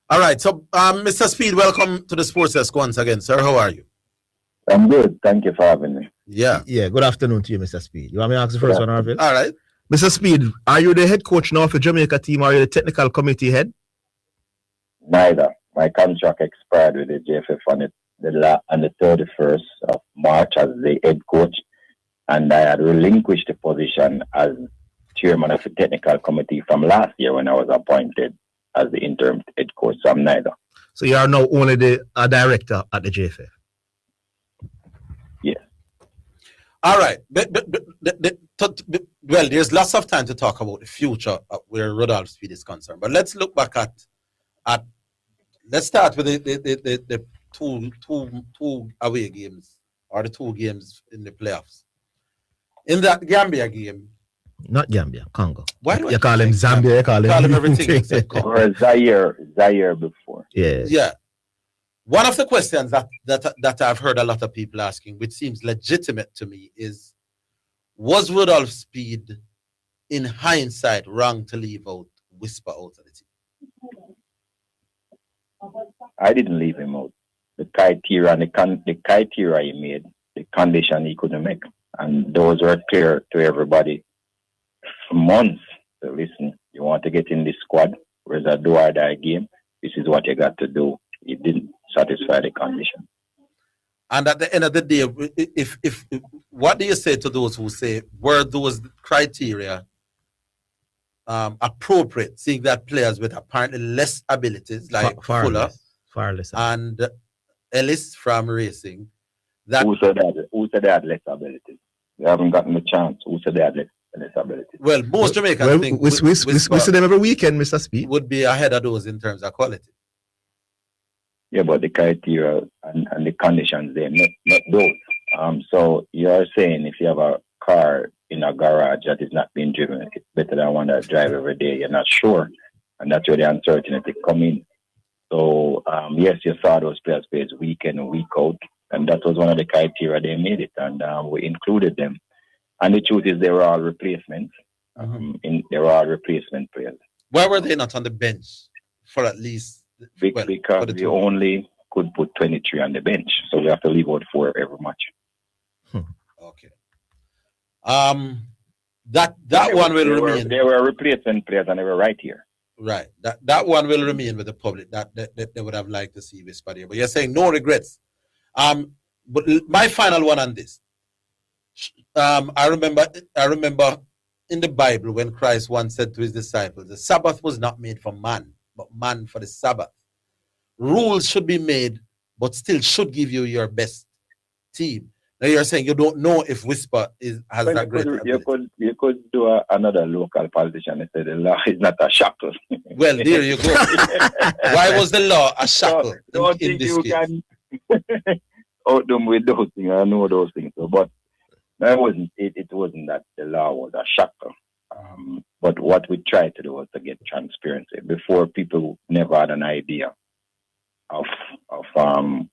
All right. So, Mr. Speid, welcome to the Sports Desk once again, sir. How are you? I'm good. Thank you for having me. Yeah. Yeah. Good afternoon to you, Mr. Speid. You want me to ask the first one, Arvin? All right. Mr. Speid, are you the head coach now of the Jamaica team, or are you the technical committee head? Neither. My contract expired with the JFF on the 31st of March as the head coach, and I had relinquished the position as chairman of the technical committee from last year when I was appointed as the interim head coach. So I'm neither. So you are now only the director at the JFF? Yes. All right. Well, there's lots of time to talk about the future where Rudolph Speid is concerned. But let's look back at let's start with the two away games, or the two games in the playoffs. In that Gambia game. Not Gambia, Congo. Why do you call him Zambia? You call him everything. Or Zaire before. Yeah. Yeah. One of the questions that I've heard a lot of people asking, which seems legitimate to me, is, was Rudolph Speid, in hindsight, wrong to leave out Whisper out of the team? I didn't leave him out. The criteria and the criteria he made, the condition he couldn't make, and those were clear to everybody for months. So listen, you want to get in this squad, where's a do or die game, this is what you got to do. It didn't satisfy the condition. And at the end of the day, if what do you say to those who say, were those criteria appropriate, seeing that players with apparently less abilities like Fuller and Ellis from Racing, that who said they had less abilities? They haven't gotten the chance. Who said they had less abilities? Well, most Jamaicans think we see them every weekend, Mr. Speid. Would be ahead of those in terms of quality. Yeah, but the criteria and the conditions there, not those. So you're saying if you have a car in a garage that is not being driven, it's better than one that drive every day. You're not sure, and that's where the uncertainty come in. So yes, you saw those players play week in and week out, and that was one of the criteria they made it, and we included them. And the truth is, they were all replacements. They were all replacement players. Why were they not on the bench for at least? Because we only could put 23 on the bench, so we have to leave out 4 every match. Okay. That one will remain. They were replacement players, and they were right here. Right. That one will remain with the public. That they would have liked to see Whisper there. But you're saying no regrets. But my final one on this. I remember in the Bible when Christ once said to his disciples, the Sabbath was not made for man, but man for the Sabbath. Rules should be made, but still should give you your best team. Now you're saying you don't know if Whisper has that great ability. You could do another local politician and say the law is not a shackle. Well, there you go. Why was the law a shackle in this case? Can out them with those things. I know those things. So, but it wasn't that the law was a shackle. But what we tried to do was to get transparency. Before, people never had an idea of how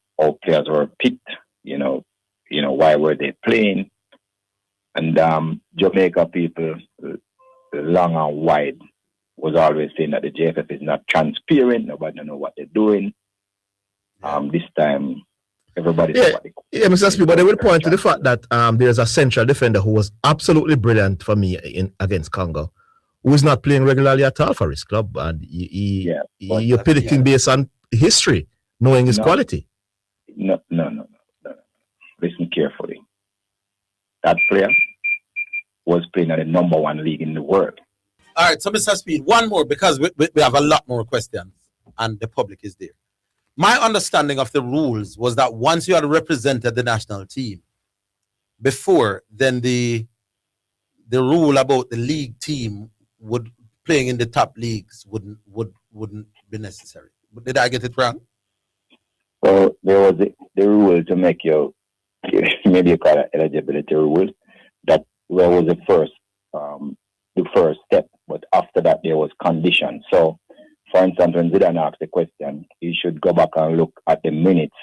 players were picked, why were they playing? And Jamaica people, long and wide, was always saying that the JFF is not transparent, nobody know what they're doing. This time, everybody knows what they're doing. Yeah, Mr. Speid, but they will point to the fact that there's a central defender who was absolutely brilliant for me against Congo, who is not playing regularly at all for his club. And you're predicting based on history, knowing his quality. No. Listen carefully. That player was playing at the number 1 league in the world. All right, so Mr. Speid, one more, because we have a lot more questions and the public is there. My understanding of the rules was that once you had represented the national team before, then the rule about the league team playing in the top leagues wouldn't be necessary. Did I get it wrong? Well, there was the rule to make you, maybe you call it eligibility rule, that was the first step. But after that, there was conditions. So, for instance, when Zidane asked the question, he should go back and look at the minutes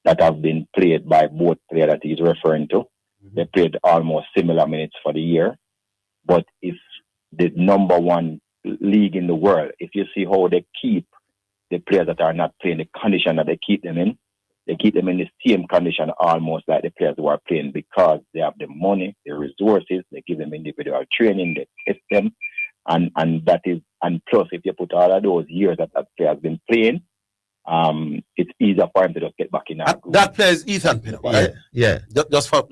that have been played by both players that he's referring to. Mm-hmm. They played almost similar minutes for the year. But if the number 1 league in the world, if you see how they keep the players that are not playing, the condition that they keep them in. They keep them in the same condition almost like the players who are playing because they have the money, the resources, they give them individual training, they test them. And that is, and plus if you put all of those years that player has been playing, it's easier for him to just get back in that player is Ethan Pinnock, right? Yeah. Just for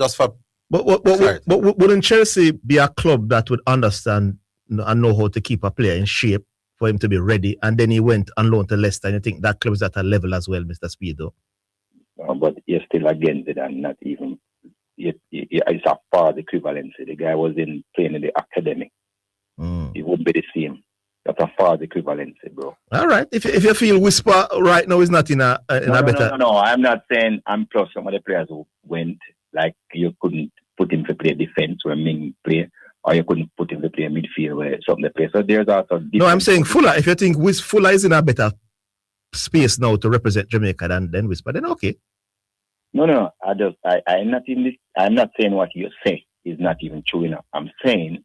But wouldn't Chelsea be a club that would understand and know how to keep a player in shape for him to be ready? And then he went on loan to Leicester, and you think that club is at a level as well, Mr. Speid, though? But you're still against it, and not even it's a far equivalency. The guy was playing in the academy. It wouldn't be the same. That's a far equivalency, bro. All right. If you feel Whisper right now is not in a better. No. I'm not saying. I'm plus some of the players who went like you couldn't put him to play defense where Ming play, or you couldn't put him to play midfield where something to play. So there's also. No, I'm saying Fuller. If you think Fuller is in a better space now to represent Jamaica than Whisper, then okay. No. I'm not in this. I'm not saying what you say is not even true enough. I'm saying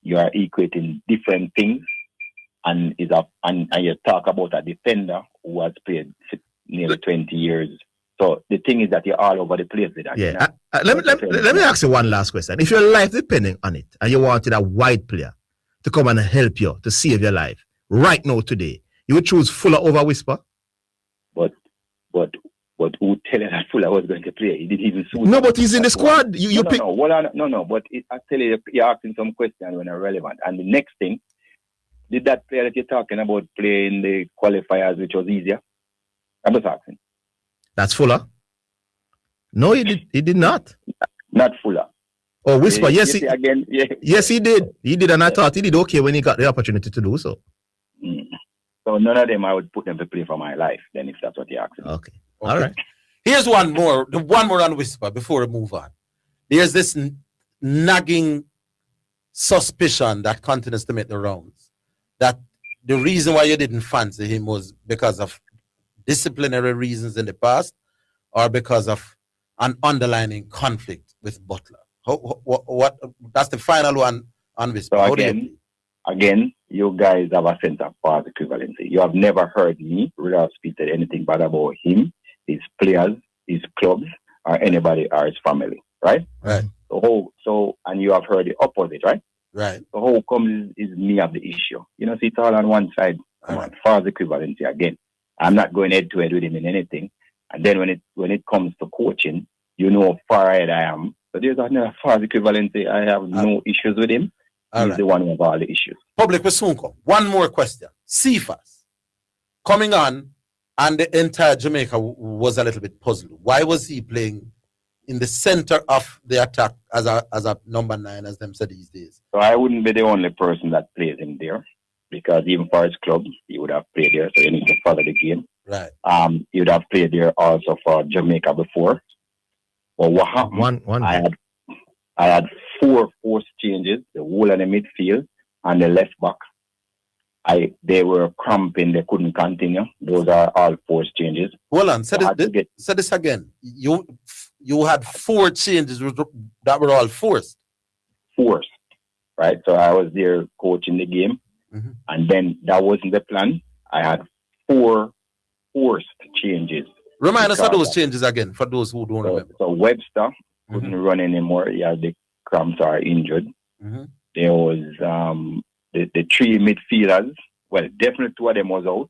you are equating different things, and you talk about a defender who has played nearly 20 years. So the thing is that you're all over the place with that. Yeah. Let me ask you one last question. If your life depending on it, and you wanted a wide player to come and help you to save your life right now today, you would choose Fuller over Whisper? But who tell you that Fuller was going to play? He didn't even suit. No, but he's in the squad. No. But I tell you, you're asking some questions when are relevant. And the next thing, did that player that you're talking about play in the qualifiers, which was easier? I'm just asking. That's Fuller. No, he did not. Not Fuller. Oh, Whisper. Yes, Yes, he did. He did, and I thought he did okay when he got the opportunity to do so. So none of them I would put them to play for my life. Then, if that's what you're asking. Okay. All right. Here's one more on Whisper before we move on. There's this nagging suspicion that continues to make the rounds that the reason why you didn't fancy him was because of disciplinary reasons in the past or because of an underlying conflict with Butler. What that's the final one on Whisper. So again, you guys have a sense of past equivalency. You have never heard me, Rudolph Speid, say anything bad about him, his players, his clubs, or anybody or his family, right? Right. So and you have heard the opposite, right? Right. So how come is me have the issue? You know, see, it's all on one side. Come on, false equivalency again. I'm not going head to head with him in anything. And then when it comes to coaching, you know how far ahead I am. So there's another false equivalency. I have no issues with him. He's the one with all the issues. Public will soon come. One more question. Cephas coming on, and the entire Jamaica was a little bit puzzled. Why was he playing in the center of the attack as a number 9, as them said these days? So I wouldn't be the only person that plays him there, because even for his club, he would have played there. So you need to follow the game. Right. He would have played there also for Jamaica before. Well, what happened? I had 4 forced changes: the whole of the midfield and the left back. They were cramping; they couldn't continue. Those are all forced changes. Hold on, say this again. You had 4 changes that were all forced. Forced, right? So I was there coaching the game, and then that wasn't the plan. I had 4 forced changes. Remind us of those changes again for those who don't remember. So Webster couldn't run anymore. He had the cramps or injured. There was the 3 midfielders. Well, definitely 2 of them was out.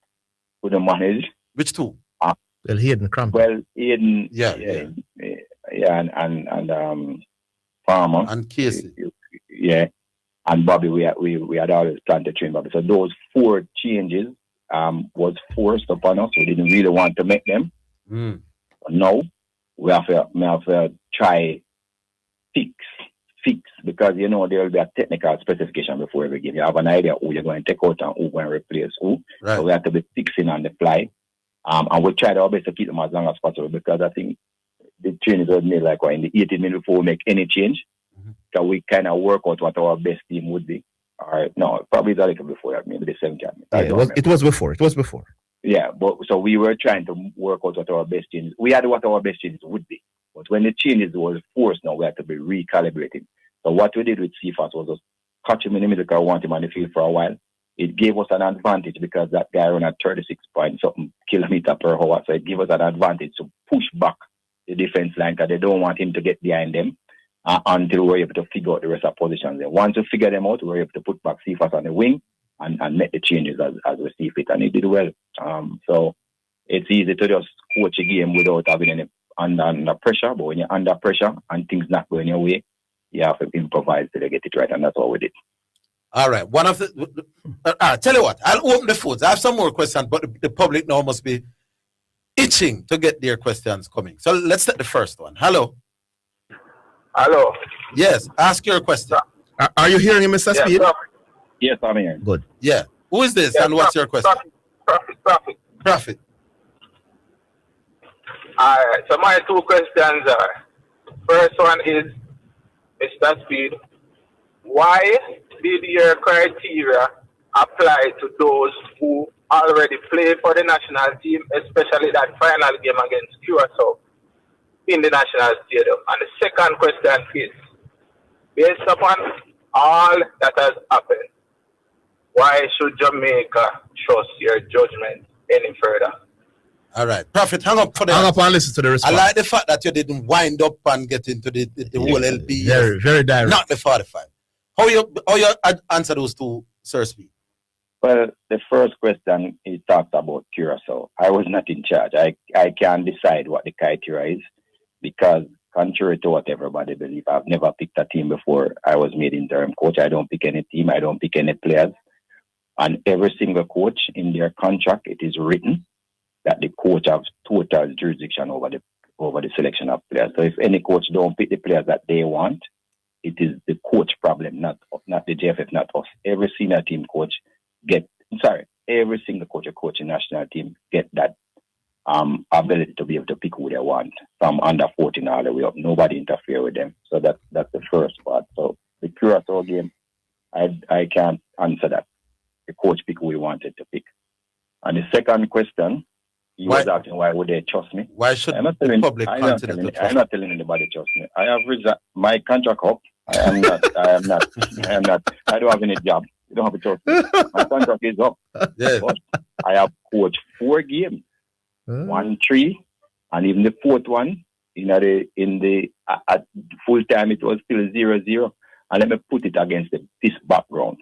Couldn't manage. Which 2? Well, Hayden cramp. Well, Hayden. And Farmer and Casey. Yeah, and Bobby. We had always planned to train Bobby. So those 4 changes was forced upon us. We didn't really want to make them. Now we have to try fix because there will be a technical specification before every game. You have an idea who you're going to take out and who going to replace who. Right. So we have to be fixing on the fly. And we try our best to keep them as long as possible, because I think the training was made like in the 18 minutes before we make any change. So we kind of work out what our best team would be. Or no, probably a little before, maybe the 70th. It was before. Yeah, but so we were trying to work out what our best changes. We had what our best changes would be. But when the changes was forced, now we had to be recalibrating. So what we did with Cephas was just catch him in the middle, because I want him on the field for a while. it gave us an advantage because that guy ran at 36 point something kilometer per hour. So it gave us an advantage to push back the defense line because they don't want him to get behind them until we're able to figure out the rest of positions. And once we figure them out, we're able to put back Cephas on the wing and make the changes as we see fit. And he did well. So it's easy to just coach a game without having any under pressure. But when you're under pressure and things not going your way, you have to improvise till they get it right. And that's what we did. All right. One of the tell you what, I'll open the phones. I have some more questions, but the public now must be itching to get their questions coming. So let's take the first one. Hello. Hello. Yes. Ask your question. Are you hearing him, Mr. Speid? Yes, I'm here. Good. Yeah. Who is this and what's your question? Prophet. All right. So my two questions are: first one is, Mr. Speid, why did your criteria apply to those who already play for the national team, especially that final game against Curacao in the national stadium? And the second question is, based upon all that has happened, why should Jamaica trust your judgment any further? All right. Prophet, hang up for the Hang up and listen to the response. I like the fact that you didn't wind up and get into the whole LB. Very, very direct. Not the 45. How you answer those two, Sir Speid? Well, the first question, he talked about Curacao. I was not in charge. I can't decide what the criteria is because contrary to what everybody believes, I've never picked a team before I was made interim coach. I don't pick any team. I don't pick any players. And every single coach in their contract, it is written that the coach has total jurisdiction over the selection of players. So if any coach don't pick the players that they want, it is the coach problem, not the JFF, not us. Every senior team coach every single coach or coaching national team get that ability to be able to pick who they want from under 14 all the way up. Nobody interfere with them. So that's the first part. So the Curacao game, I can't answer that. The coach pick who he wanted to pick. And the second question, he was asking why would they trust me? Why should the public continue to trust I'm not telling anybody to trust me. I have my contract up. I am not. I don't have any job. You don't have to trust me. My contract is up. Yes. But I have coached 4 games, 1-3, and even the 4th one, at full time it was still 0-0. And let me put it against this background.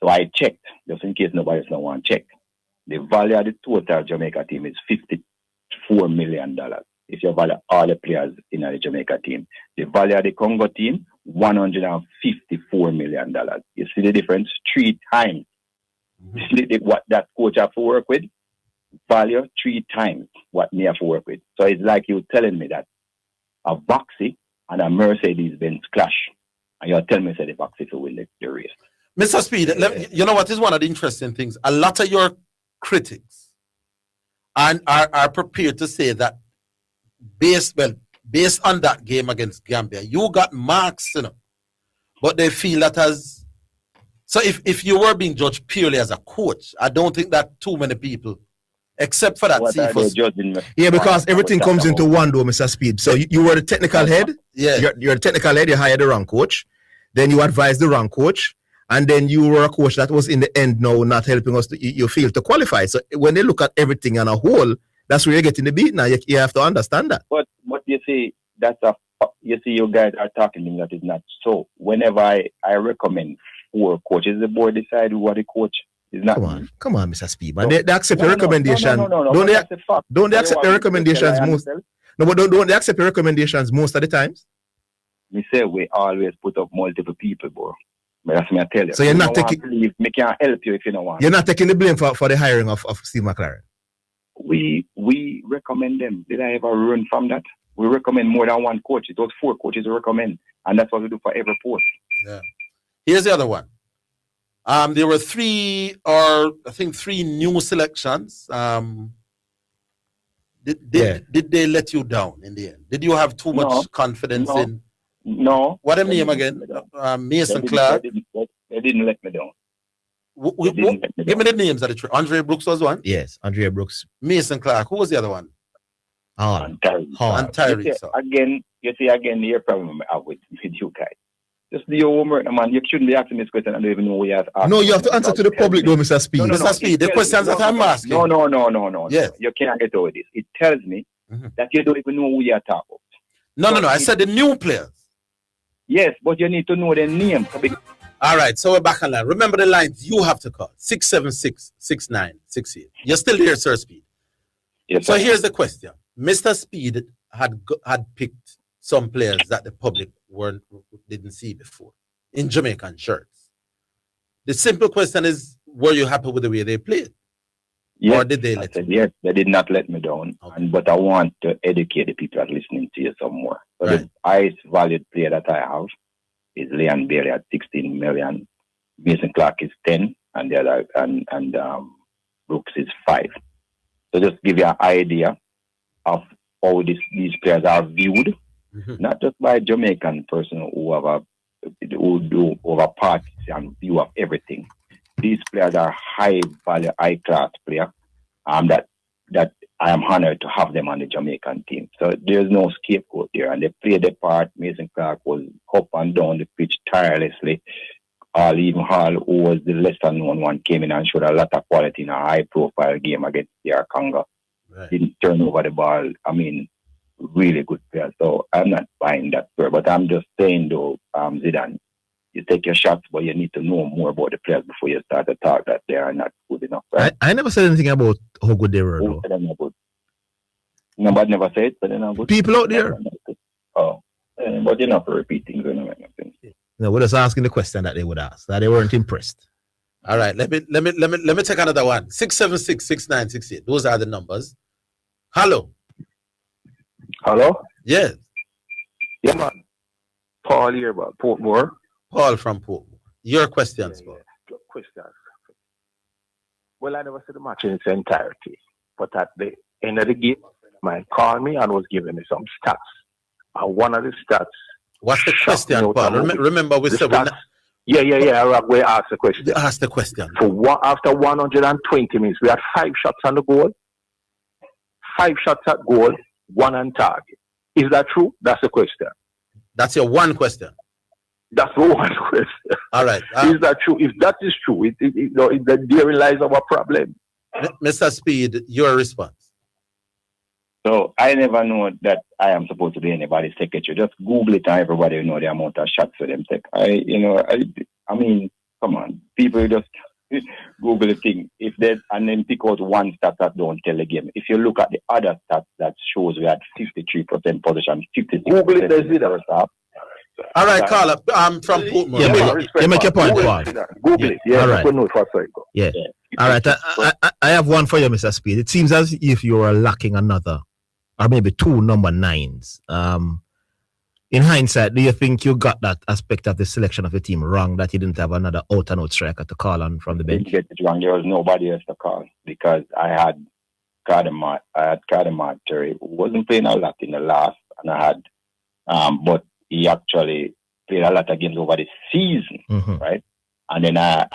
So I checked, just in case nobody else don't want to check. The value of the total Jamaica team is $54 million. If you value all the players in the Jamaica team. The value of the Congo team, $154 million. You see the difference? 3 times. What that coach have to work with, value 3 times what me have to work with. So it's like you telling me that a Voxy and a Mercedes-Benz clash, and you're telling me that the Voxy will win the race. Mr. Speid, you know what is one of the interesting things? A lot of your critics are prepared to say that based on that game against Gambia, you got marks, but they feel that as so if you were being judged purely as a coach, I don't think that too many people, except for that yeah, because everything comes into one though, Mr. Speid. So you were the technical head, you're the technical head, you hired the wrong coach, then you advised the wrong coach, and then you were a coach that was in the end now not helping us you feel to qualify. So when they look at everything on a whole, that's where you're getting the beat now. You have to understand that. But you see, you guys are talking to that is not so. Whenever I recommend 4 coaches, the board decide who are the coach. Is not come on, Mr. Speid, man. They accept the recommendation. No. Don't they accept the recommendations most? No, but don't they accept the recommendations most of the times? We say we always put up multiple people, bro. But that's me I tell you. So you're not taking. Me can't help you if you don't want. You're not taking the blame for the hiring of Steve McLaren. We recommend them. Did I ever run from that? We recommend more than 1 coach. It was 4 coaches we recommend, and that's what we do for every post. Yeah. Here's the other one. There were 3 new selections. Did they let you down in the end? Did you have too much confidence in? No. What name again? Mason Clark. They didn't let me down. Give me the names of the 3. Andre Brooks was one. Yes, Andre Brooks. Mason Clark. Who was the other one? And Tyree. Again, you see, the problem I have with you guys. Just do your homework, man. You shouldn't be asking this question. I don't even know where you have to ask. No, you have to answer to the public, though, Mr. Speed. No, Mr. Speed, the questions that I'm asking. No. Yes. You can't get over this. It tells me that you don't even know who you are talking about. No. I said the new players. Yes, but you need to know their names. All right, so we're back on line. Remember the lines you have to call. 676-6968. You're still here, Sir Speed. Yes, so here's the question. Mr. Speed had picked some players that the public didn't see before in Jamaican shirts. The simple question is, were you happy with the way they played? Yes, or did they let you? Yes, they did not let me down. Okay. But I want to educate the people that are listening to you some more. So right. The highest valued player that I have is Leon Bailey at 16 million. Mason Clark is 10, and the other and Brooks is 5. So just give you an idea of how these players are viewed, not just by Jamaican person who do over parties and view of everything. These players are high value, high class players. That I am honored to have them on the Jamaican team. So there's no scapegoat there, and they played their part. Mason Clark was up and down the pitch tirelessly. Even Hall, who was the lesser known one, came in and showed a lot of quality in a high profile game against DR Congo. Right. Didn't turn over the ball. I mean, really good player. So I'm not buying that player, but I'm just saying though, Zidane, you take your shots, but you need to know more about the players before you start to talk that they are not good enough. Right? I never said anything about how good they were. Though. Nobody never said, but they're not good. People out there. Oh, but you're not repeating. No, we're just asking the question that they would ask. That they weren't impressed. All right, let me take another one. 676-6968. Those are the numbers. Hello. Hello? Yes. Yeah, man. Paul here about Portmore. Paul from Portmore. Your questions, Paul. Questions. Well, I never said the match in its entirety, but at the end of the game, man called me and was giving me some stats. And one of the stats. What's the question, Paul? Remember, we said Yeah. We asked the question. Ask the question. After 120 minutes, we had 5 shots on the goal. 5 shots at goal, 1 on target. Is that true? That's the question. That's your one question. That's the one question. All right. Is that true? If that is true, therein lies our problem. Mr. Speed, your response. So I never know that I am supposed to be anybody's secretary. Just Google it and everybody know the amount of shots for them take. I mean, come on. People just Google the thing. And then pick out one stat that don't tell the game. If you look at the other stats that shows we had 53% possession, 56%. Google it, there's it. All right, Carla, I'm from Portmore. You make your point, Paul. Google it. Yeah, all right. Yeah. All right. I have one for you, Mr. Speed. It seems as if you are lacking another, or maybe 2 number 9s. In hindsight, do you think you got that aspect of the selection of the team wrong, that you didn't have another out-and-out striker to call on from the bench? Get it wrong. There was nobody else to call because I had Cardamart Terry, who wasn't playing a lot in the last, and I had, but he actually played a lot of games over the season, right? And then I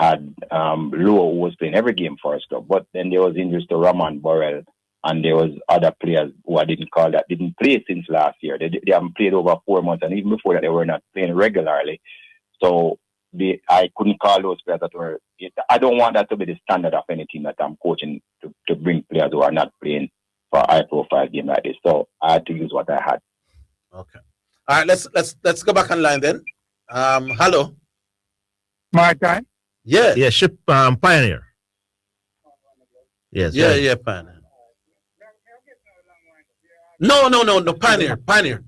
had Lowe, who was playing every game for us club. But then there was injuries to Roman Burrell, and there was other players who I didn't call that didn't play since last year. They haven't played over 4 months, and even before that, they were not playing regularly. So I couldn't call those players that were. I don't want that to be the standard of any team that I'm coaching to bring players who are not playing for a high-profile game like this. So I had to use what I had. Okay. All right. Let's go back online then. Hello. My time? Yeah. Yeah, ship Pioneer. Yes. Yeah, Pioneer. No, Pioneer.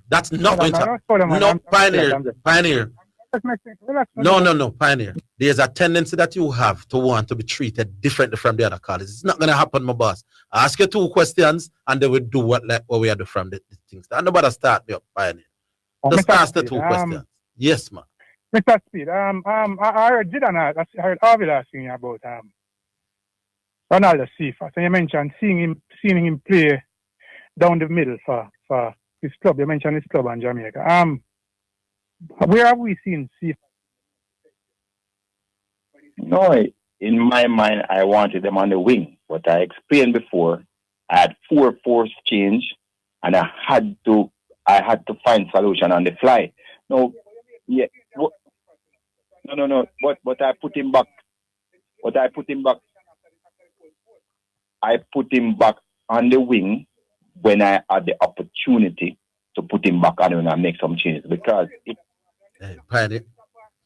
That's not going to happen. No, Pioneer. No, Pioneer. There's a tendency that you have to want to be treated differently from the other colleges. It's not going to happen, my boss. I ask you 2 questions, and they will do what we are doing from the things. And nobody start me up, Pioneer. Just ask the 2 questions. Yes, ma'am. Mr. Speed, I heard Zidane, I heard Arvid asking you about Ronaldo Seifert. And you mentioned seeing him play down the middle for his club. You mentioned his club in Jamaica. Where have we seen Seifert? No, in my mind, I wanted them on the wing. But I explained before, I had 4 force change, and I had to find solution on the fly. No, Yeah. No. But I put him back. I put him back on the wing when I had the opportunity to put him back on and make some changes because Pioneer,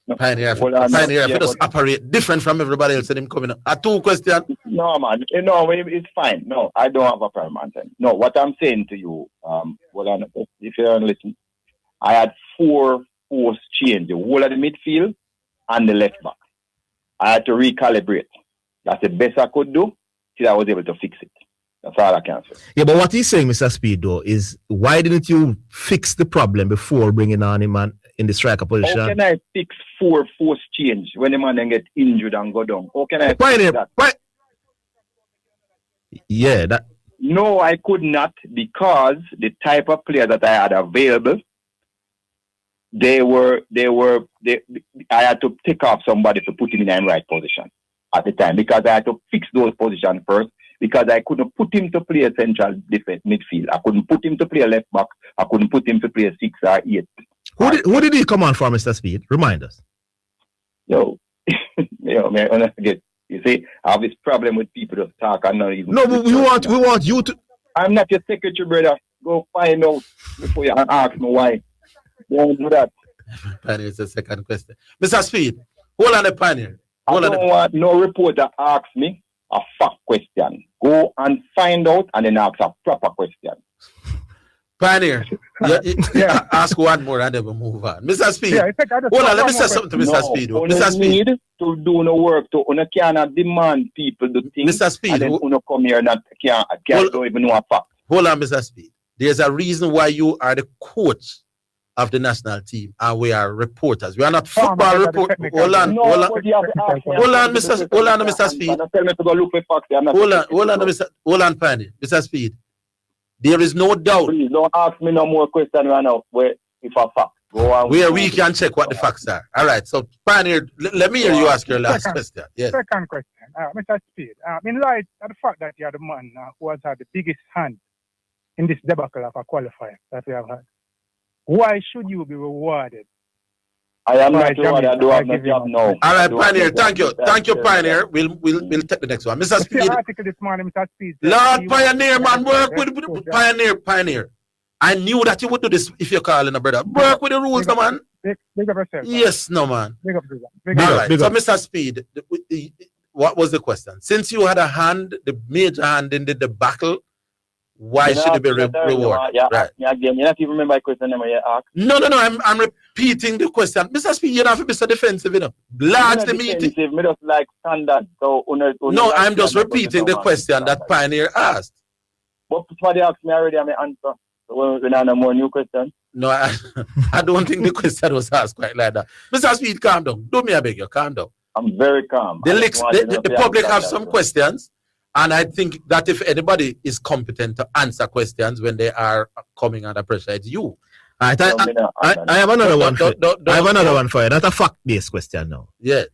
if it does operate different from everybody else and him coming up. 2 questions. No, man. No, it's fine. No, I don't have a problem answer. No, what I'm saying to you, if you don't listen, I had 4 forced change, the whole of the midfield and the left back. I had to recalibrate. That's the best I could do till I was able to fix it. That's all I can say. Yeah, but what he's saying, Mr. Speid, though, is why didn't you fix the problem before bringing on him in the striker position? How can I fix 4 forced change when the man then get injured and go down? How can I fix that? Yeah, that. No, I could not because the type of player that I had available, I had to take off somebody to put him in the right position at the time because I had to fix those positions first because I couldn't put him to play a central defense midfield. I couldn't put him to play a left back. I couldn't put him to play a 6 or 8. Who did he come on for, Mr. Speid? Remind us. Man, you see, I have this problem with people that talk and not even. No, we want you to. I'm not your secretary, brother. Go find out before you ask me why. Don't do that. Pioneer is the second question. Mr. Speid, hold on the Pioneer. I don't want no reporter ask me a fact question. Go and find out and then ask a proper question. Pioneer, ask one more and then we'll move on. Mr. Speid, hold on, let me say something to Mr. Speid. Mr. Speid. Need to do no work to cannot demand people to think. Mr. Speid, and then come here and don't even know a fact. Hold on, Mr. Speid. There's a reason why you are the coach of the national team and we are reporters. We are not football reporters. Hold on, Mr. Speid. Tell me to go look for facts. Hold on, Pioneer. Mr. Speid. There is no doubt. Please don't ask me no more questions right now. If a fact. Where we can check what the facts are. All right. So, Pioneer, let me hear you ask your last question. Yes. Second question. Mr. Speid, in light of the fact that you are the man who has had the biggest hand in this debacle of a qualifier that we have had, why should you be rewarded? I am not rewarded. I do have no job now. All right, Pioneer. Thank you. Thank you, Pioneer. We'll take the next one. Mr. Speid. Article this morning, Mr. Speid. Lord Pioneer, man, work with Pioneer. I knew that you would do this if you're calling a brother. Work with the rules, no, man. Big up yourself. Yes, no, man. Big up. All right. So, Mr. Speid, what was the question? Since you had a hand, the major hand in the debacle, why should it be rewarded? Right. Again, you not even remember my question you asked. No. I'm repeating the question. Mr. Speid, you don't have to be so defensive, you know. Large the meeting. Me just like standard. So, no, I'm just repeating the question that Pioneer asked. But somebody asked me already, I may answer. So when I have more new questions. No, I don't think the question was asked quite like that. Mr. Speid, calm down. Do me a beg you, calm down. I'm very calm. The public have some questions. And I think that if anybody is competent to answer questions when they are coming under pressure, it's you. I have another one. I have another one for you. That's a fact-based question now. Yeah.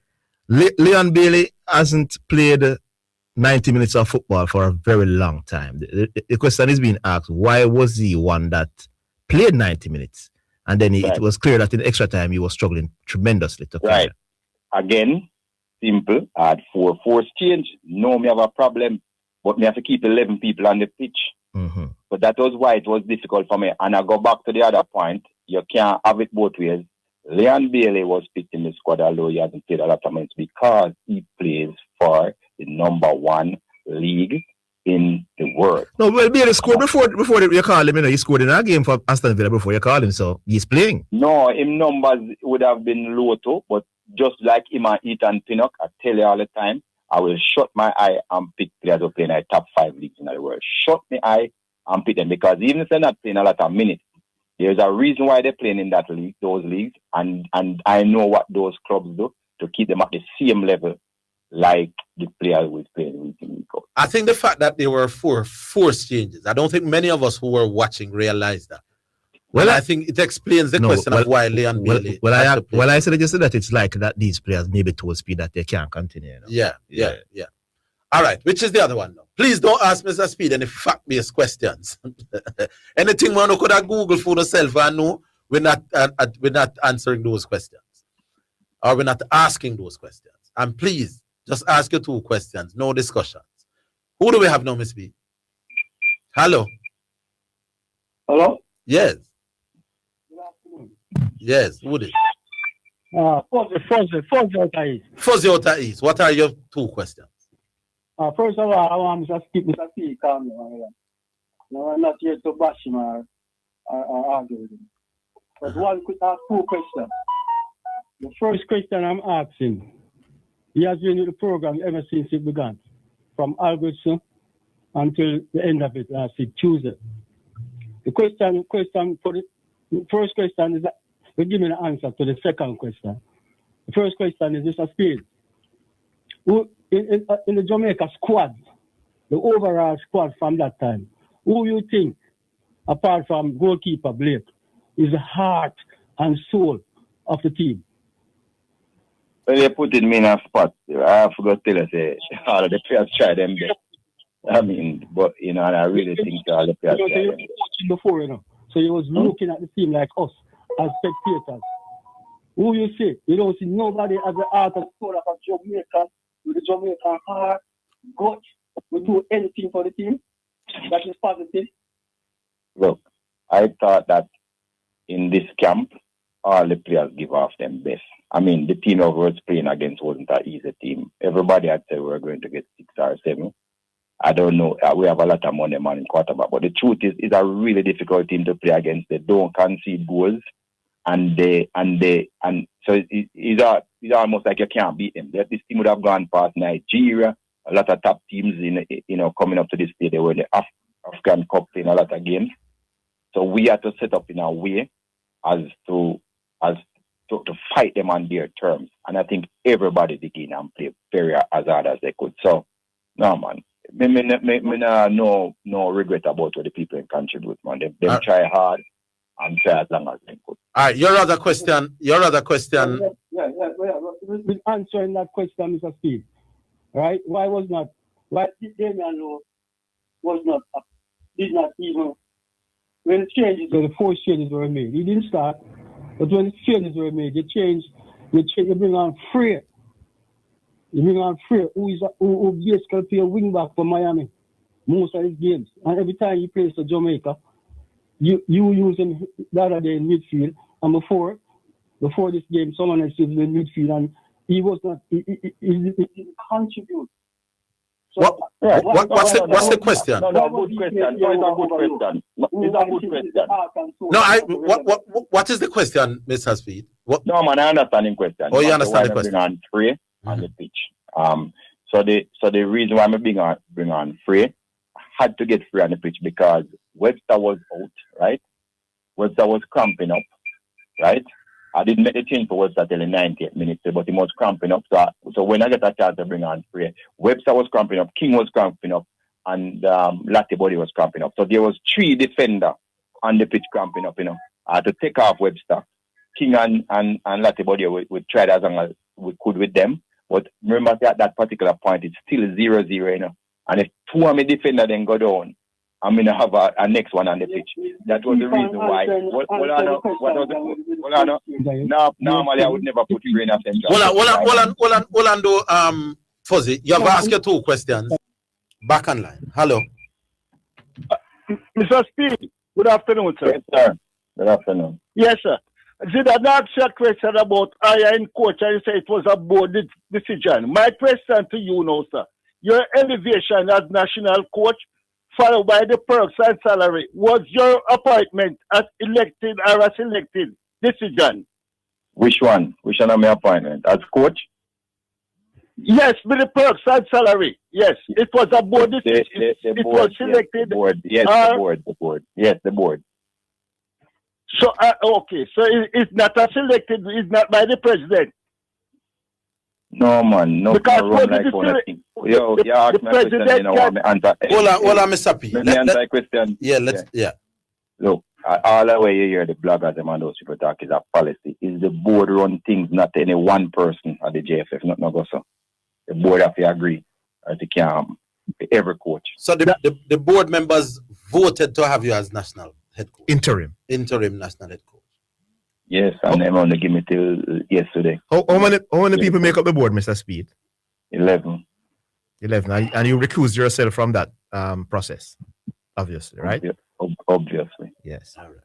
Leon Bailey hasn't played 90 minutes of football for a very long time. The question is being asked, why was he one that played 90 minutes? And then it was clear that in extra time he was struggling tremendously to clear. Right. Again, simple. I had 4 forced change. No, me have a problem, but me have to keep 11 people on the pitch. Mm-hmm. But that was why it was difficult for me. And I go back to the other point. You can't have it both ways. Leon Bailey was picked in the squad, although he hasn't played a lot of minutes because he plays for the number 1 league in the world. No, well, Bailey scored before you call him. You know, he scored in a game for Aston Villa before you call him, so he's playing. No, him numbers would have been low too, but just like him and Ethan Pinnock, I tell you all the time, I will shut my eye and pick players who play in the top 5 leagues in the world. Shut my eye and pick them because even if they're not playing a lot of minutes, there's a reason why they're playing in that league, those leagues, and I know what those clubs do to keep them at the same level like the players who playing week in, week out. I think the fact that there were 4 forced changes, I don't think many of us who were watching realized that. Well, I think it explains the question of why Leon Bailey. I said just that it's like that these players maybe to a speed that they can't continue. You know? Yeah. All right, which is the other one now? Please don't ask Mr. Speid any fact-based questions. Anything man who could have Google for yourself and know we're not answering those questions, or we're not asking those questions. And please, just ask your 2 questions, no discussions. Who do we have now, Miss B? Hello. Hello? Yes. Yes, who is? Fuzzy Outer East. Fuzzy Outer East. What are your 2 questions? First of all, I want Mr. Speid calm down. No, I'm not here to bash him or argue with him. But one could ask 2 questions. The first question I'm asking, he has been in the program ever since it began, from August until the end of it last week, Tuesday. The question for the first question is that we give me the answer to the second question. The first question is Mr. Speid. Who in the Jamaica squad, the overall squad from that time, who you think, apart from goalkeeper Blake, is the heart and soul of the team? Well, they put me in a spot. I forgot to tell you, say, all of the players try them best. I mean, but, you know, I really think all the players try them best. Before, you know, so he was looking at the team like us, as spectators. Who you see? You don't see nobody as the heart and soul of a Jamaican, with the Jamaican heart, gut, we do anything for the team. That is positive. Look, I thought that in this camp, all the players give off them best. I mean, the team of was playing against wasn't an easy team. Everybody had said we were going to get 6 or 7. I don't know. We have a lot of money man in quarterback, but the truth is, it's a really difficult team to play against. They don't concede goals, and so it's almost like you can't beat them. This team would have gone past Nigeria. A lot of top teams coming up to this stage. They were in the African Cup in a lot of games. So we had to set up in a way as to fight them on their terms. And I think everybody began and played very as hard as they could. So, no, man. No regret about what the people can contribute, man. They try hard and try as long as they could. All right, your other question. Yeah. With answering that question, Mr. Speid, right? Why did Damian Lowe did not even, when the changes, the 4 changes were made, he didn't start, but when the changes were made, they bring on Frey. You bring on Frey, who basically play a wing back for Miami most of his games. And every time he plays for Jamaica, you use him the other day in midfield. And before this game, someone else used him in midfield, and he was not. He contribute. So, what's the question? No, good question. It's a good question. No, what is the question, Mr. Speid? No, man, I understand the question. Oh, you understand the question. Bring on Frey on the pitch. So the reason why I'm bring on Frey, had to get Frey on the pitch because Webster was out, right? Webster was cramping up, right? I didn't make the change for Webster till the 90th minute, but he was cramping up. So when I get a chance to bring on Frey, Webster was cramping up, King was cramping up, and Lattibody was cramping up. So there was 3 defenders on the pitch cramping up, to take off Webster. King and Lattibody we tried as long as we could with them. But remember at that particular point, it's still 0-0, And if 2 of my defenders then go down, I'm going to have a next one on the pitch. That was the reason why. Normally I would never put Frey in a central. Hold on, though, Fuzzy, you have asked your 2 questions. Back online. Hello. Mr. Speid, good afternoon, sir. Yes, sir. Good afternoon. Yes, sir. Did I not ask you a question about hiring coach and you say it was a board decision? My question to you now, sir. Your elevation as national coach, followed by the perks and salary, was your appointment as elected or as elected decision? Which one? Which one of my appointment? As coach? Yes, with the perks and salary. Yes, it was a board decision. The it board, was selected. Yes, the board. Yes, the board. So, okay. So it's not a selected, it's not by the president. No, man. No, because run like anything. Yo, you ask me a question, you know, want me answer. Hold on, Mr. P. Let me answer a question. Yeah. Look, all the way you hear the bloggers and those people talk is a policy. Is the board run things, not any one person at the JFF, not no go so. The board have to agree as they can every coach. So the board members voted to have you as national head coach. Interim national head coach. Yes, and them only give me till yesterday. How many people make up the board, Mr. Speid? 11. 11. And you recused yourself from that process, obviously, right? Obviously. Yes. All right.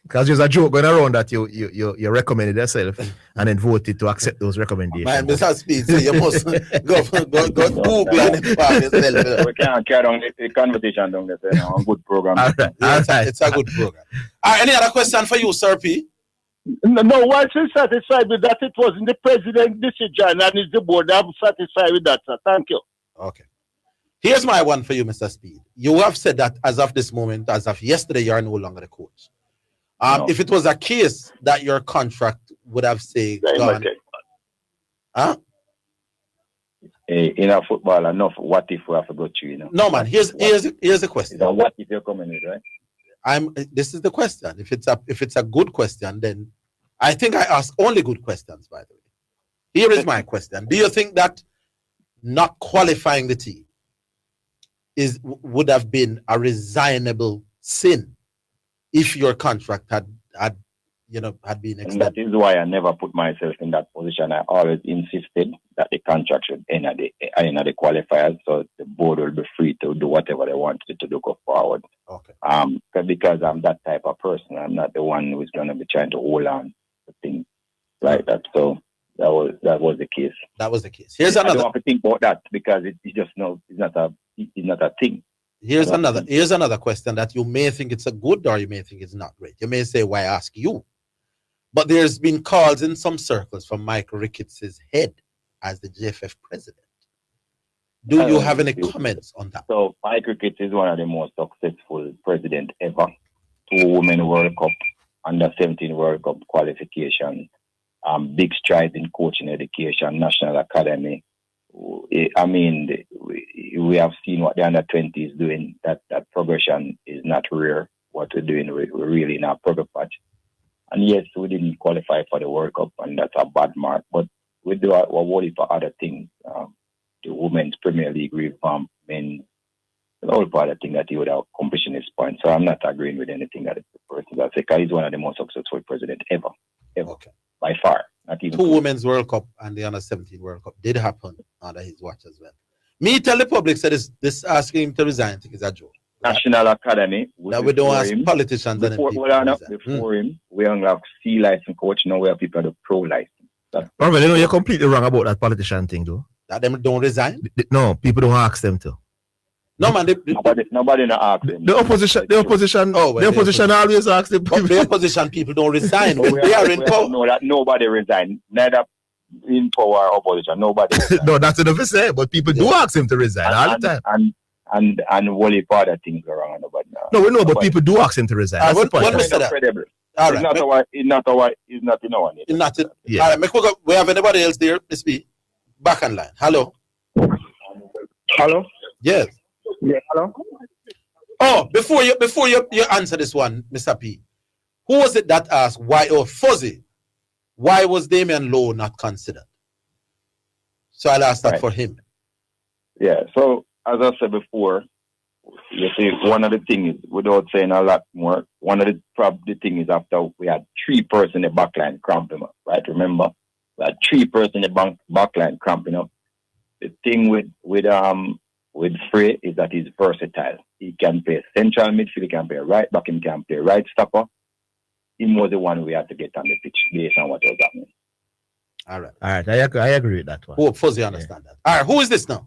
Because there's a joke going around that you recommended yourself and then voted to accept those recommendations. Man, Mr. Speid, so you must go Google and inform yourself. We can't carry on the conversation down there. A good program. All right. It's a good program. Any other question for you, Sir P? No, once you're satisfied with that, it wasn't the president's decision and it's the board. I'm satisfied with that, sir. Thank you. Okay. Here's my one for you, Mr. Speid. You have said that as of this moment, as of yesterday, you are no longer the coach. No. If it was a case that your contract would have, say, gone... Huh? In a football, enough what if we have to go through, you know? No, man. Here's the question. What if you're coming with, right? This is the question. If it's a good question, then I think I ask only good questions, by the way. Here is my question. Do you think that not qualifying the team would have been a resignable sin if your contract had been extended? And that is why I never put myself in that position. I always insisted that the contract should end at the qualifiers, so the board will be free to do whatever they want to do go forward. Okay. Because I'm that type of person. I'm not the one who's going to be trying to hold on to things like that. So that was the case. That was the case. Here's another. I don't have to think about that because it's not a thing. Here's another question that you may think it's a good or you may think it's not great. You may say, why ask you? But there's been calls in some circles from Mike Ricketts' head as the JFF president. Do you have any comments on that? So Mike Ricketts is one of the most successful presidents ever. 2 Women World Cup, Under 17 World Cup qualification, big strides in coaching education, National Academy. I mean, we have seen what the Under 20 is doing. That progression is not rare. What we're doing, we're really in our progress patch. And yes, we didn't qualify for the World Cup, and that's a bad mark. But we do our worry for other things. The Women's Premier League reform, men's, all part of the thing that he would have accomplished in this point. So I'm not agreeing with anything that the person has said. He's one of the most successful presidents ever. Okay. By far. Not even 2 Women's World Cup and the Under 17 World Cup did happen under his watch as well. Me tell the public said this asking him to resign, I think is a joke. National Academy. That we don't ask politicians before him, we only have C license coach, now we have people have pro license. Well, you're completely wrong about that politician thing, though. That them don't resign? No, people don't ask them to. No, man. Nobody not ask them. The opposition always asks them. But the opposition people don't resign. They are in power. No, that nobody resign. Neither in power or opposition. Nobody resign. No, that's enough to say. But people do ask him to resign all the time. And Wally part of things are wrong. Nobody. No, we know, but people do ask him to resign. That's the point. All right. It's not in our name. Not in. Yeah. All right. We have anybody else there? Let's be back on line. Hello. Hello. Yes. Yeah. Hello. Oh, before you answer this one, Mr. P, who was it that asked why? Oh, Fuzzy, why was Damian Lowe not considered? So I'll ask that for him. Yeah. So as I said before, you see, one of the things, without saying a lot more, one of the things is after we had 3 persons in the backline cramping up, right? Remember, we had 3 persons in the backline cramping up. The thing with Frey is that he's versatile. He can play central midfield, he can play right back, he can play right stopper. He was the one we had to get on the pitch based on what was happening. All right. I agree with that one. Hope Fuzzy understand that. All right, who is this now?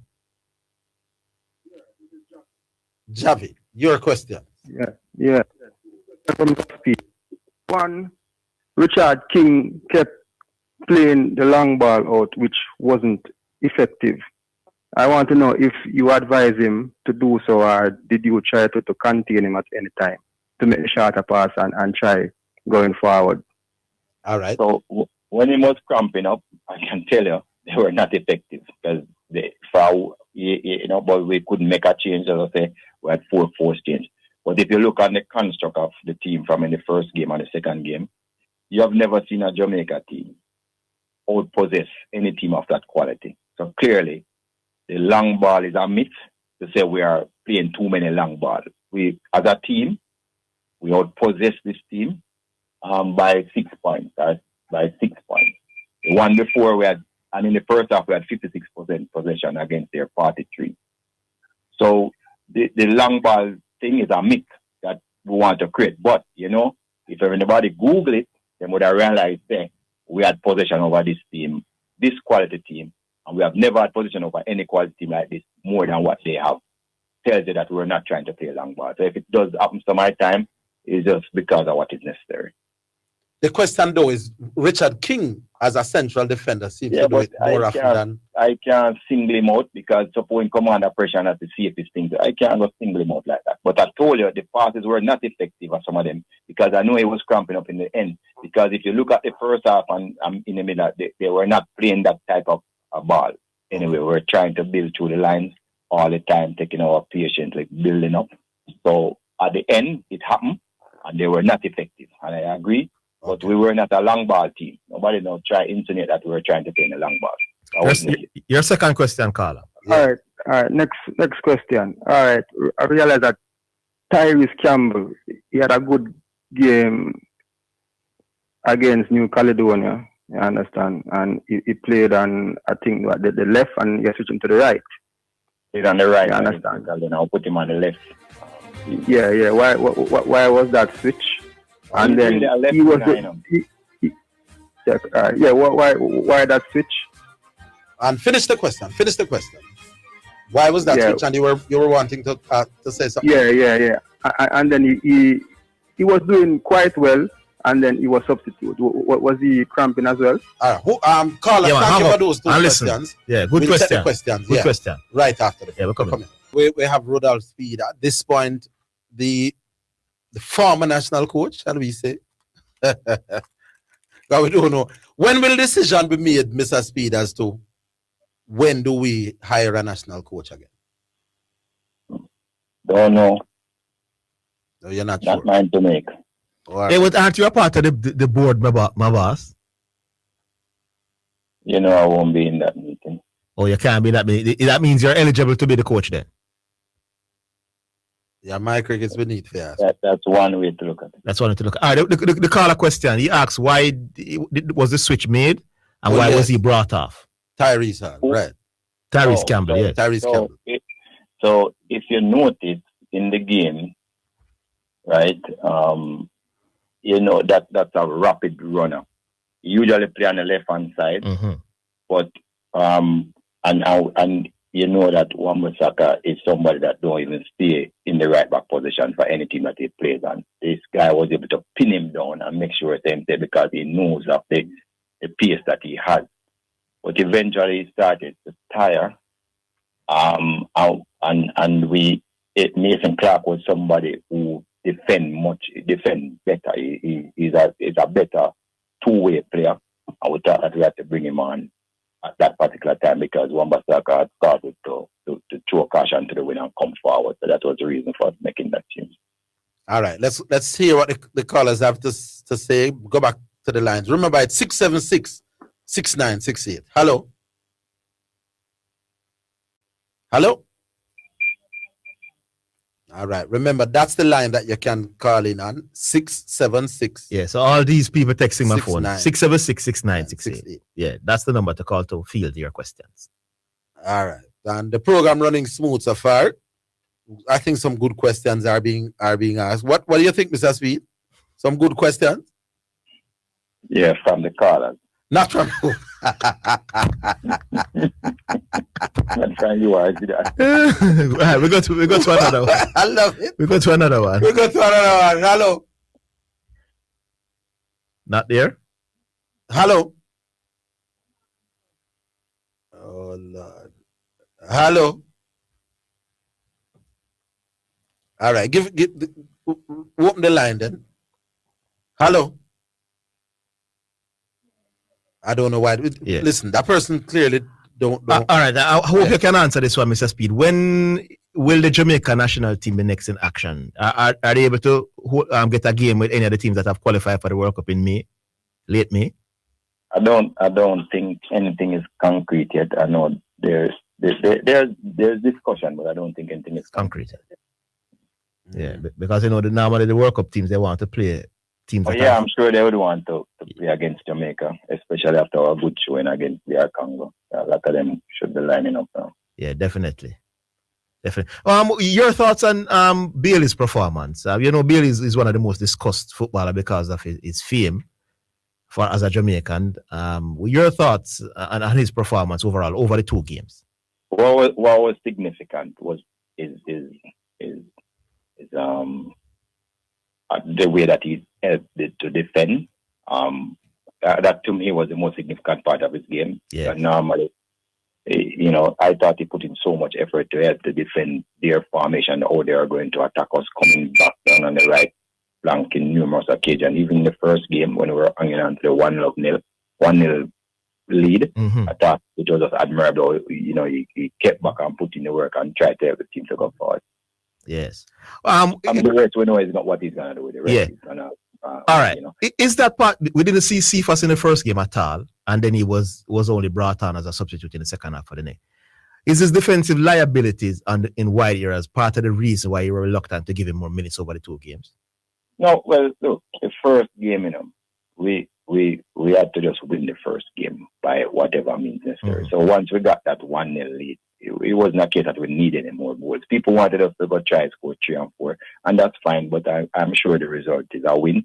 Javi, your question. Yeah. One, Richard King kept playing the long ball out, which wasn't effective. I want to know if you advise him to do so, or did you try to contain him at any time to make a shorter pass and try going forward? All right. So when he was cramping up, I can tell you they were not effective because but we couldn't make a change. As I say, we had 4 forced change. But if you look at the construct of the team from in the first game and the second game, you have never seen a Jamaica team outpossess any team of that quality. So clearly, the long ball is a myth to say we are playing too many long balls. We, as a team, we outpossess this team. by 6 points. By 6 points. The one before and in the first half we had 56% possession against their 43. So the long ball thing is a myth that we want to create. But, if everybody Google it, they would have realized that we had possession over this team, this quality team, and we have never had possession over any quality team like this more than what they have. Tells you that we're not trying to play long ball. So if it does happen to my time, it's just because of what is necessary. The question though is Richard King as a central defender seems to do it more often than I can't single him out because suppose come under pressure and have to see if this thing. I can't go single him out like that. But I told you the passes were not effective for some of them because I know he was cramping up in the end. Because if you look at the first half and in the middle, they were not playing that type of ball. Anyway, we're trying to build through the lines all the time, taking our patience, like building up. So at the end, it happened and they were not effective. And I agree. But we were not a long ball team. Nobody now try to insinuate that we were trying to play in a long ball. Your second question, Carla. Yeah. All right. Next question. All right. I realize that Tyrese Campbell, he had a good game against New Caledonia. You understand? And he played on, I think, the left, and he switched him to the right. He's on the right. You understand? I'll put him on the left. Yeah. Why was that switch? And then he was why that switch? And finish the question. Why was that switch? And you were wanting to say something. Yeah. And then he was doing quite well, and then he was substitute. Was he cramping as well? Carla, thank you for those two questions. Yeah, good question. Good question. Right after we're coming. We have Rudolph Speid at this point. The former national coach, shall we say? But we don't know. When will decision be made, Mr. Speid, as to when do we hire a national coach again? Don't know. No, you're not sure. Not mine to make. Hey, aren't you a part of the board, my boss? I won't be in that meeting. Oh, you can't be in that meeting. That means you're eligible to be the coach then? Yeah, my cricket's beneath there. That's one way to look at it. All right, the caller question, he asks why was the switch made and why was he brought off? Tyrese, right. Tyrese Campbell, yes. Tyrese Campbell. So if you notice in the game, right, that's a rapid runner. He usually play on the left-hand side, but and you know that Wan-Bissaka is somebody that don't even stay in the right back position for any team that he plays on. This guy was able to pin him down and make sure it's empty because he knows of the pace that he has. But eventually he started to tire. Mason Clark was somebody who defend better. He's a better two-way player. I would thought that we had to bring him on at that particular time because Wan-Bissaka had started to throw caution to the wind and come forward. So that was the reason for making that change. All right, let's hear what the callers have to say. Go back to the lines. Remember, it's 676-6968. Hello? All right. Remember, that's the line that you can call in on. 676. Yeah, so all these people texting my phone. 676-6968. Yeah, that's the number to call to field your questions. All right. And the program running smooth so far. I think some good questions are being asked. What do you think, Mr. Speid? Some good questions? Yeah, from the callers. Not from who? Not from you, I did that. Right, we go to another one. I love it. We go to another one. Hello. Not there? Hello. Oh Lord. Hello. All right. Open the line then. Hello. I don't know why. Yeah. Listen, that person clearly don't. All right. I hope you can answer this one, Mr. Speid. When will the Jamaican national team be next in action? Are they able to get a game with any of the teams that have qualified for the World Cup in May, late May? I don't think anything is concrete yet. I know there's discussion, but I don't think anything is concrete. Yeah, because normally the World Cup teams, they want to play teams. Yeah, I'm sure they would want to play against Jamaica, especially after a good showing against the Congo. A lot of them should be lining up now. Yeah, definitely. Your thoughts on Bailey's performance? Bailey is one of the most discussed footballer because of his fame as a Jamaican. Your thoughts on his performance overall over the 2 games? What was significant is the way that he helped to defend. That to me was the most significant part of his game. Yeah. Normally, I thought he put in so much effort to help to defend their formation, how they are going to attack us, coming back down on the right flank in numerous occasions. Even in the first game when we were hanging on to the 1-0 lead, I thought it was just admirable. He kept back and put in the work and tried to help the team to go forward. Yes. And the rest we know is not what he's gonna do with the rest. Yeah. All right. Is that part we didn't see Cephas in the first game at all, and then he was only brought on as a substitute in the second half for the night? Is his defensive liabilities in wide areas part of the reason why you were reluctant to give him more minutes over the 2 games? No, well, look, the first game, we had to just win the first game by whatever means necessary. So once we got that 1-0 lead, it wasn't a case that we needed any more goals. People wanted us to go try and score 3 and 4, and that's fine, but I'm sure the result is a win.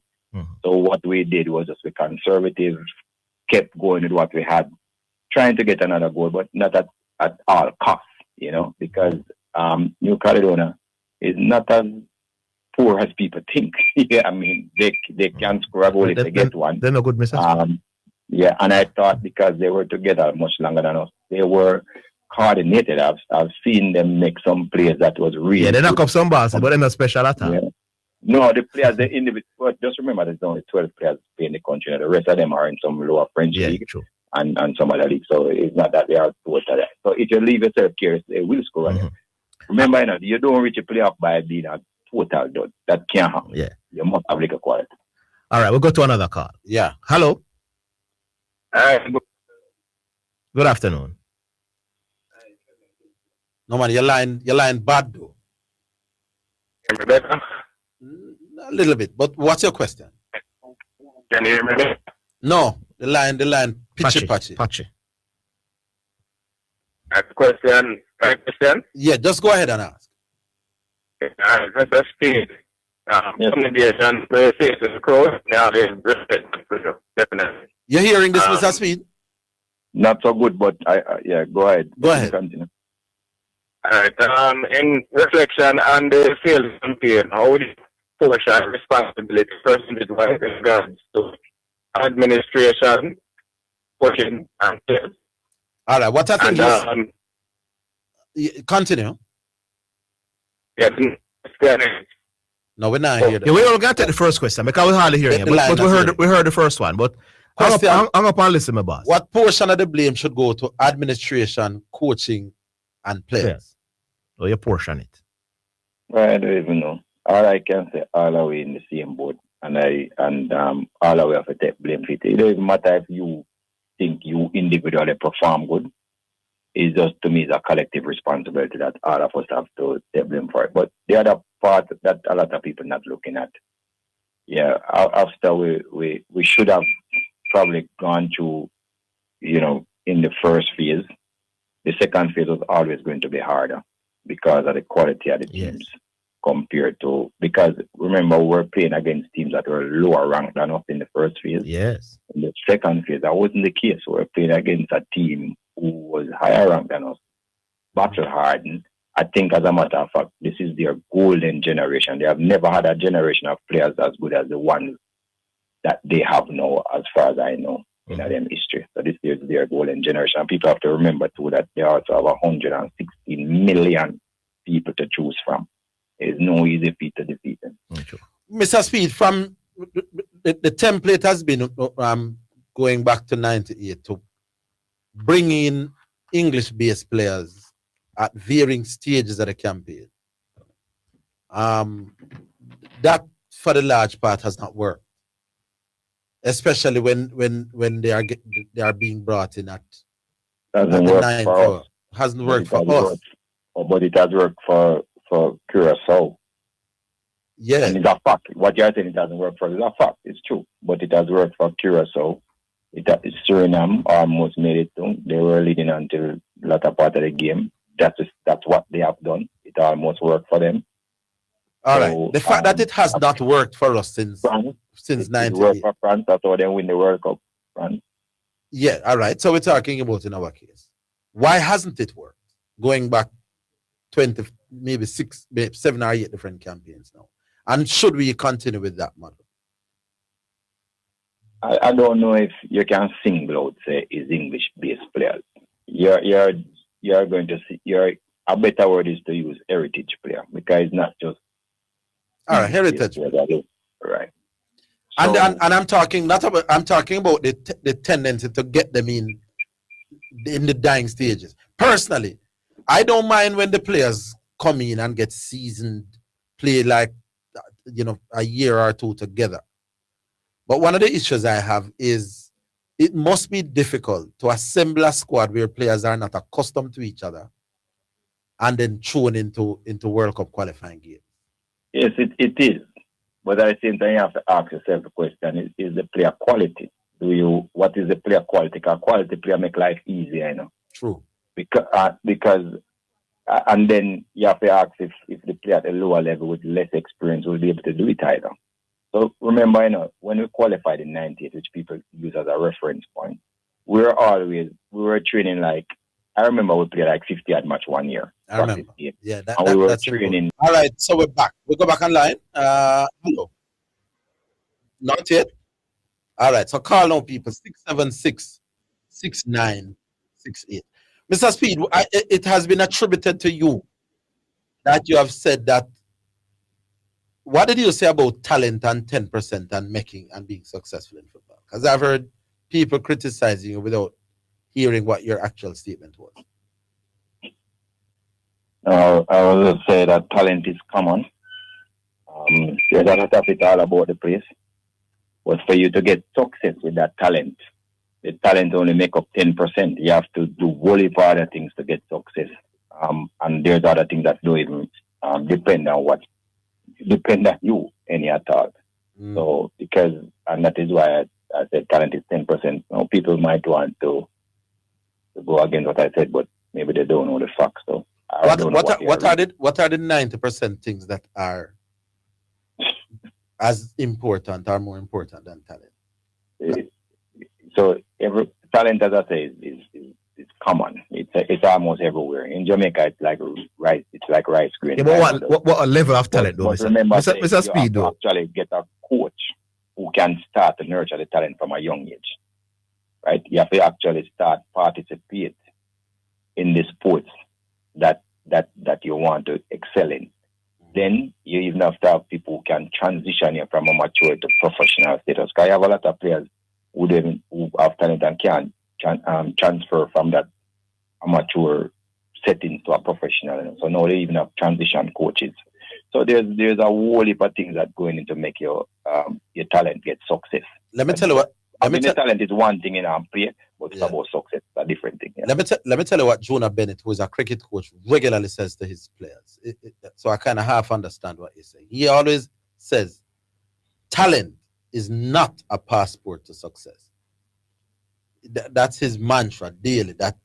So what we did was just be conservative, kept going with what we had, trying to get another goal, but not at all costs, because New Caledonia is not as poor as people think. I mean, they can score a goal if they get one. They're no good misses. Yeah, and I thought because they were together much longer than us, they were coordinated. I've seen them make some plays that was really. Yeah, they knock up some balls, but they're not special at all. Yeah. No, the players, the individual. Just remember, there's only 12 players playing the country. The rest of them are in some lower French league and some other league. So it's not that they are total. So if you leave yourself curious, they will score. Remember, you don't reach a playoff by being a total dud. That can't happen. Yeah, you must have like a quality. All right, we'll go to another call. Yeah. Hello. Good Good afternoon. No man, your line bad though. Hear me better? A little bit, but what's your question? Can you hear me better? No, the line patchy. Question. Yeah, just go ahead and ask. Mr. Speid. Communication, play safe to the crowd. Now there's definitely. You're hearing this, Mr. Speid? Not so good, but go ahead. Go ahead. Continue. All right. In reflection on the field campaign, how would you push our responsibility percentage-wise in regards to administration, pushing, and sales? All right. What I think is continue. Yes. No, we're not here. Yeah, we don't get to the first question because we hardly hearing it. But we heard the first one. But hang up and listen, my boss. What portion of the blame should go to administration, coaching, and players? So you portion it. Well, I don't even know. All I can say, all are we in the same boat, and all are we have to take blame for it. It doesn't matter if you think you individually perform good. It's just, to me, it's a collective responsibility that all of us have to take blame for it. But the other part that a lot of people not looking at, after we should have probably gone through, in the first phase. The second phase was always going to be harder because of the quality of the teams compared to, because remember, we were playing against teams that were lower ranked than us in the first phase. Yes. In the second phase, that wasn't the case. We were playing against a team who was higher ranked than us, battle hardened. I think, as a matter of fact, this is their golden generation. They have never had a generation of players as good as the ones that they have now, as far as I know, in their history. So this is their golden generation. People have to remember, too, that they also have 116 million people to choose from. It's no easy feat to defeat them. Mr. Speid, from the template has been going back to 98 to bring in English-based players at varying stages of the campaign. That, for the large part, has not worked, especially when they are being brought in at Hasn't worked for us. But it has worked for Curacao. Yeah. And it's a fact. What you're saying, it doesn't work for us. It's a fact. It's true. But it has worked for Curacao. Suriname almost made it too. They were leading until the latter part of the game. That's what they have done. It almost worked for them. All right. The fact that it has not worked for us since 98. It worked for France. That's how they win the World Cup. France. Yeah. All right. So we're talking about in our case. Why hasn't it worked? Going back 20, maybe 7 or 8 different campaigns now. And should we continue with that model? I don't know if you can single out say is English-based players. You're going to see. A better word is to use heritage player because it's not just. All right, heritage. Right. And I'm talking I'm talking about the tendency to get them in the dying stages. Personally, I don't mind when the players come in and get seasoned, play like a year or two together. But one of the issues I have is it must be difficult to assemble a squad where players are not accustomed to each other and then thrown into World Cup qualifying games. Yes, it is. But at the same time, you have to ask yourself the question, is the player quality? What is the player quality? Because quality player make life easier, True. Because and then you have to ask if the player at a lower level with less experience will be able to do it either. So remember, when we qualified in 98, which people use as a reference point, we were training like, I remember we played like 50 at match 1 year. I remember. Yeah, we were training. Important. All right, so we're back. We go back online. Hello. Not yet. All right, so call now, people. 676-6968. Mr. Speid, it has been attributed to you that you have said that. What did you say about talent and 10% and making and being successful in football? Because I've heard people criticizing you without hearing what your actual statement was. I will say that talent is common. There's a lot of it all about the place. But for you to get success with that talent, the talent only make up 10%. You have to do whole heap of other things to get success. And there's other things that don't even depend on you any at all. So and that is why I said talent is 10%. People might want to go against what I said, but maybe they don't know the facts. So what are the 90% things that are as important or more important than talent? So every talent, as I say, is common. It's almost everywhere. In Jamaica, it's like rice. It's like rice grain. Yeah, but what a level of talent, though, Mr. Remember, Mr. Speid, though. Actually get a coach who can start to nurture the talent from a young age, right? You have to actually start participate in the sports that you want to excel in. Then you even have to have people who can transition you from a mature to professional status. Because you have a lot of players who have talent and can transfer from that amateur setting to a professional. So now they even have transition coaches. So there's a whole heap of things that going into make your talent get success. Let me tell you what. Talent is one thing in our play, but it's about success. It's a different thing. Yeah. Let me tell you what Jonah Bennett, who is a cricket coach, regularly says to his players. So I kind of half understand what he's saying. He always says, talent is not a passport to success. That's his mantra daily. That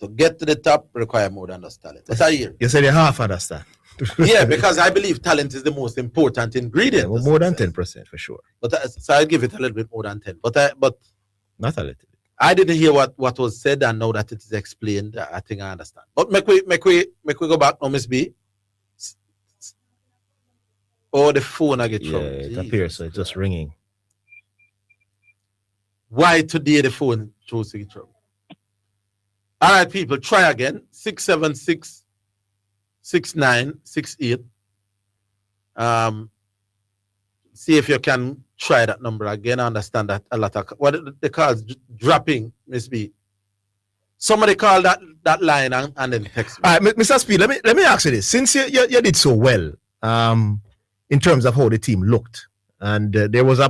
to get to the top require more than just talent. That's I hear. You said you half understand. Yeah, because I believe talent is the most important ingredient. Yeah, more than 10% for sure. But so I'll give it a little bit more than 10. But not a little. I didn't hear what was said, and now that it is explained, I think I understand. But make we go back now, Miss B. Oh, the phone I get trouble. Yeah, it appears so. It's just ringing. Why today the phone chose to get trouble? All right, people, try again. 676-6968. See if you can try that number again. I understand that a lot of what the calls dropping, Miss B. Somebody call that line and then text me. All right, Mr. Speid, let me ask you this. Since you did so well, in terms of how the team looked, and there was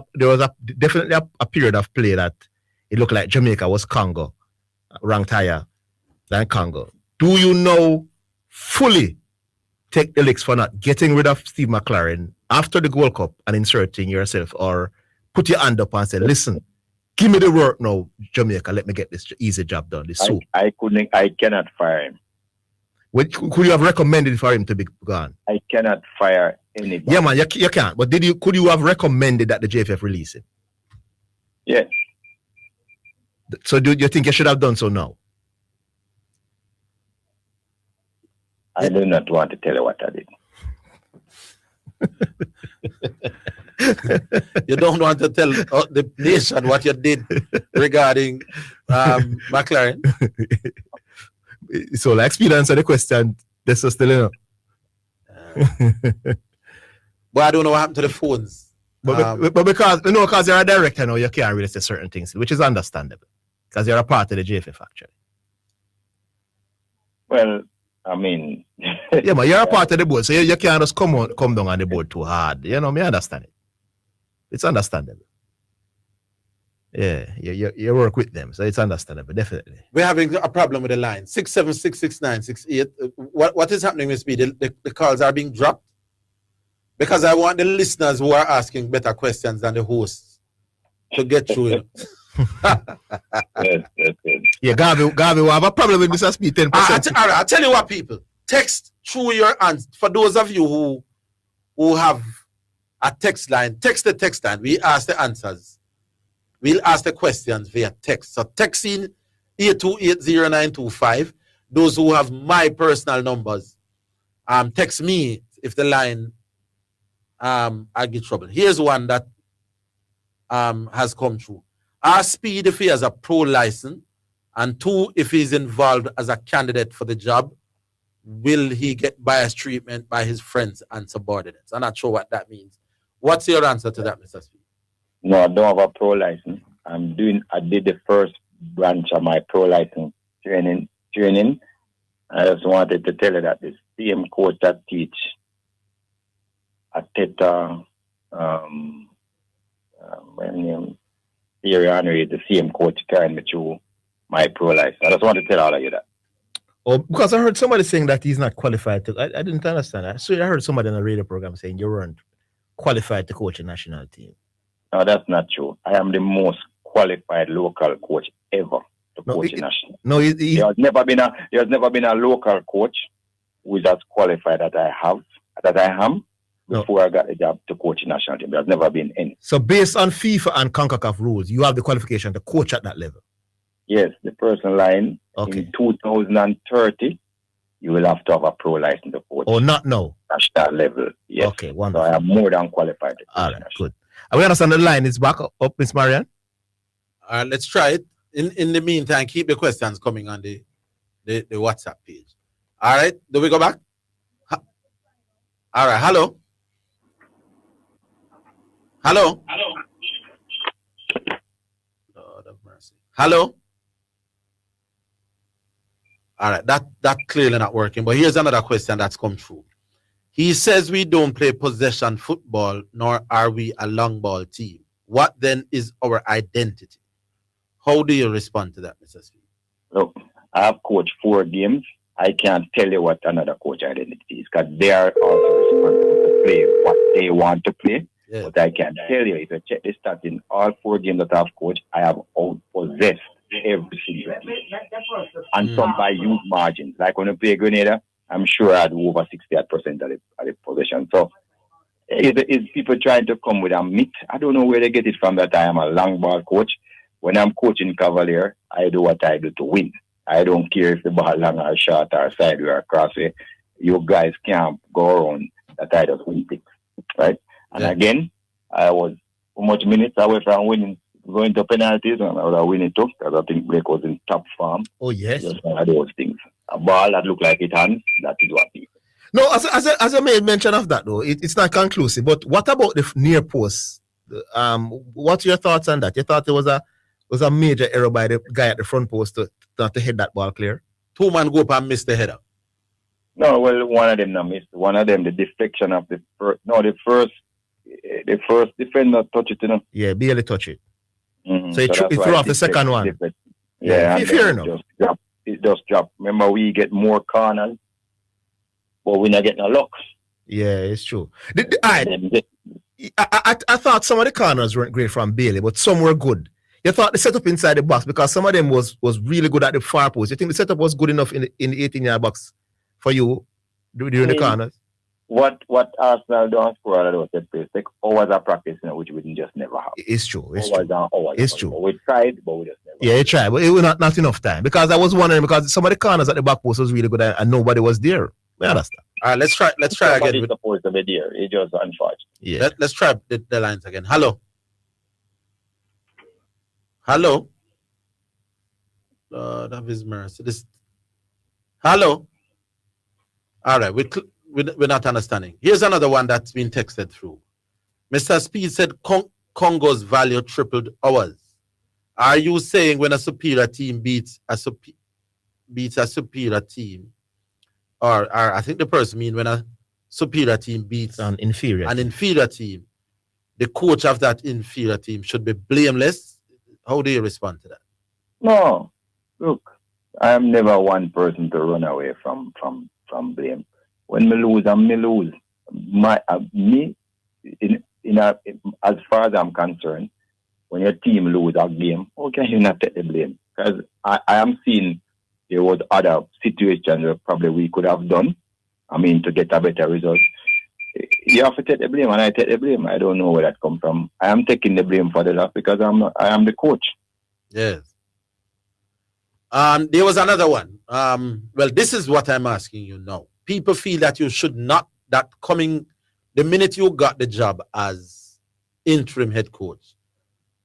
definitely a period of play that it looked like Jamaica was Congo, ranked higher than Congo. Do you know fully take the licks for not getting rid of Steve McLaren after the Gold Cup and inserting yourself, or put your hand up and say, listen, give me the work now, Jamaica, let me get this easy job done. I cannot fire him. Could you have recommended for him to be gone? I cannot fire anybody. Yeah, man, you can't. But could you have recommended that the JFF release him? Yes. So do you think you should have done so now? I do not want to tell you what I did. You don't want to tell the nation what you did regarding McLaren? So, like, speed answer the question. This is still enough. But I don't know what happened to the phones. But because you're a director now, you can't really say certain things, which is understandable. Because you're a part of the JFF, actually. Well, I mean... yeah, but you're a part of the board, so you can't just come down on the board too hard. You know, me understand it. It's understandable. Yeah, you work with them, so it's understandable, definitely. We're having a problem with the line. 6766968. What is happening, Ms. Speed? The calls are being dropped? Because I want the listeners who are asking better questions than the hosts to get through it. Yes. Yeah, Gavi will have a problem with Mr. Speed 10%. I'll tell you what, people. Text through your answers. For those of you who have a text line, text the text line. We ask the answers. We'll ask the questions via text. So text in 8280925. Those who have my personal numbers, text me if the line I get trouble. Here's one that has come through. Ask Speed if he has a pro license, and 2, if he's involved as a candidate for the job, will he get biased treatment by his friends and subordinates? I'm not sure what that means. What's your answer to that, Mr. Speed? No, I don't have a pro license. I did the first branch of my pro license training. I just wanted to tell you that the same coach that teach at Theta, Henry, the same coach carrying me through my pro license. I just want to tell all of you that. Oh, because I heard somebody saying that he's not qualified to. I didn't understand that. So I heard somebody on a radio program saying you weren't qualified to coach a national team. No, that's not true. I am the most qualified local coach ever to coach a national. No, there has never been a local coach who is as qualified that I am before I got a job to coach a national team. There's never been any. So based on FIFA and CONCACAF rules, you have the qualification to coach at that level? Yes, the person line in 2030, you will have to have a pro license to coach. Oh, not now? National level, yes. Okay, wonderful. So I am more than qualified. All right, good. We understand the line is back up, Miss Marianne. Let's try it. In the meantime, keep the questions coming on the WhatsApp page. All right, do we go back? All right, hello. Hello. Lord of mercy. Hello. All right, that clearly not working. But here's another question that's come through. He says we don't play possession football, nor are we a long ball team. What then is our identity? How do you respond to that, Mr. Speed? Look, I have coached 4 games. I can't tell you what another coach identity is because they are also responsible to play what they want to play. Yeah. But I can tell you, if you check the stats in all 4 games that I've coached, I have out-possessed every single game. And some by huge margins. Like when I play Grenada, I'm sure I do over 68% of the possession. So if people trying to come with a myth, I don't know where they get it from that I am a long ball coach. When I'm coaching Cavalier, I do what I do to win. I don't care if the ball long or short or sideway or crossway. You guys can't go around that I just win things. Right? And again, I was how much minutes away from winning, going to penalties, and I would have win it too, because I think Blake was in top form. Oh, yes. Just one of those things. A ball that look like it hands, that is what it is. No, as I made mention of that, though, it's not conclusive. But what about the near post? What's your thoughts on that? You thought it was a major error by the guy at the front post to not to hit that ball clear? 2 man go up and miss the header. No, well, one of them not missed. One of them, the deflection of the first defender touch it, you know. Yeah, barely touch it. Mm-hmm. So it threw off the second one. Yeah, fair enough. It just dropped. Remember, we get more corners but we not getting no luck. Yeah, it's true. I thought some of the corners weren't great from Bailey, but some were good. You thought the setup inside the box, because some of them was really good at the far post. You think the setup was good enough in the 18-yard box for you during the corners? What Arsenal don't score out of those set plays, like hours of practice, which we just never have. It's true. It's hours true. And hours. It's true. We tried, but we just never. Yeah, you tried, but it was not enough time. Because I was wondering, because some of the corners at the back post was really good and nobody was there. I understand. All right, let's try again. Somebody's supposed to be there. It just unfortunate. Yeah. Let's try the lines again. Hello. Hello. Lord of His mercy. Hello. All right, we're not understanding. Here's another one that's been texted through. Mr. Speid said Congo's value tripled ours. Are you saying when a superior team beats a superior team, or I think the person mean when a superior team beats an inferior team, the coach of that inferior team should be blameless? How do you respond to that? No, look, I am never one person to run away from blame. When me lose, me lose. As far as I'm concerned, when your team lose a game, how can you not take the blame? Because I am seeing there was other situations where probably we could have done, to get a better result. You have to take the blame, and I take the blame. I don't know where that comes from. I am taking the blame for the loss because I am the coach. Yes. There was another one. Well, this is what I'm asking you now. People feel that you should not, the minute you got the job as interim head coach,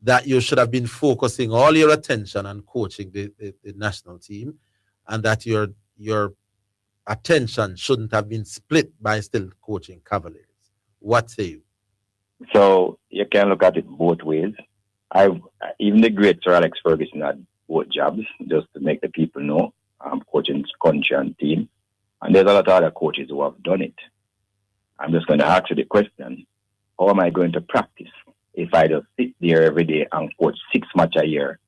that you should have been focusing all your attention on coaching the national team, and that your attention shouldn't have been split by still coaching Cavaliers. What say you? So you can look at it both ways. Even the great Sir Alex Ferguson had both jobs, just to make the people know, coaching country and team. And there's a lot of other coaches who have done it. I'm just going to ask you the question, how am I going to practice if I just sit there every day and coach 6 matches a year?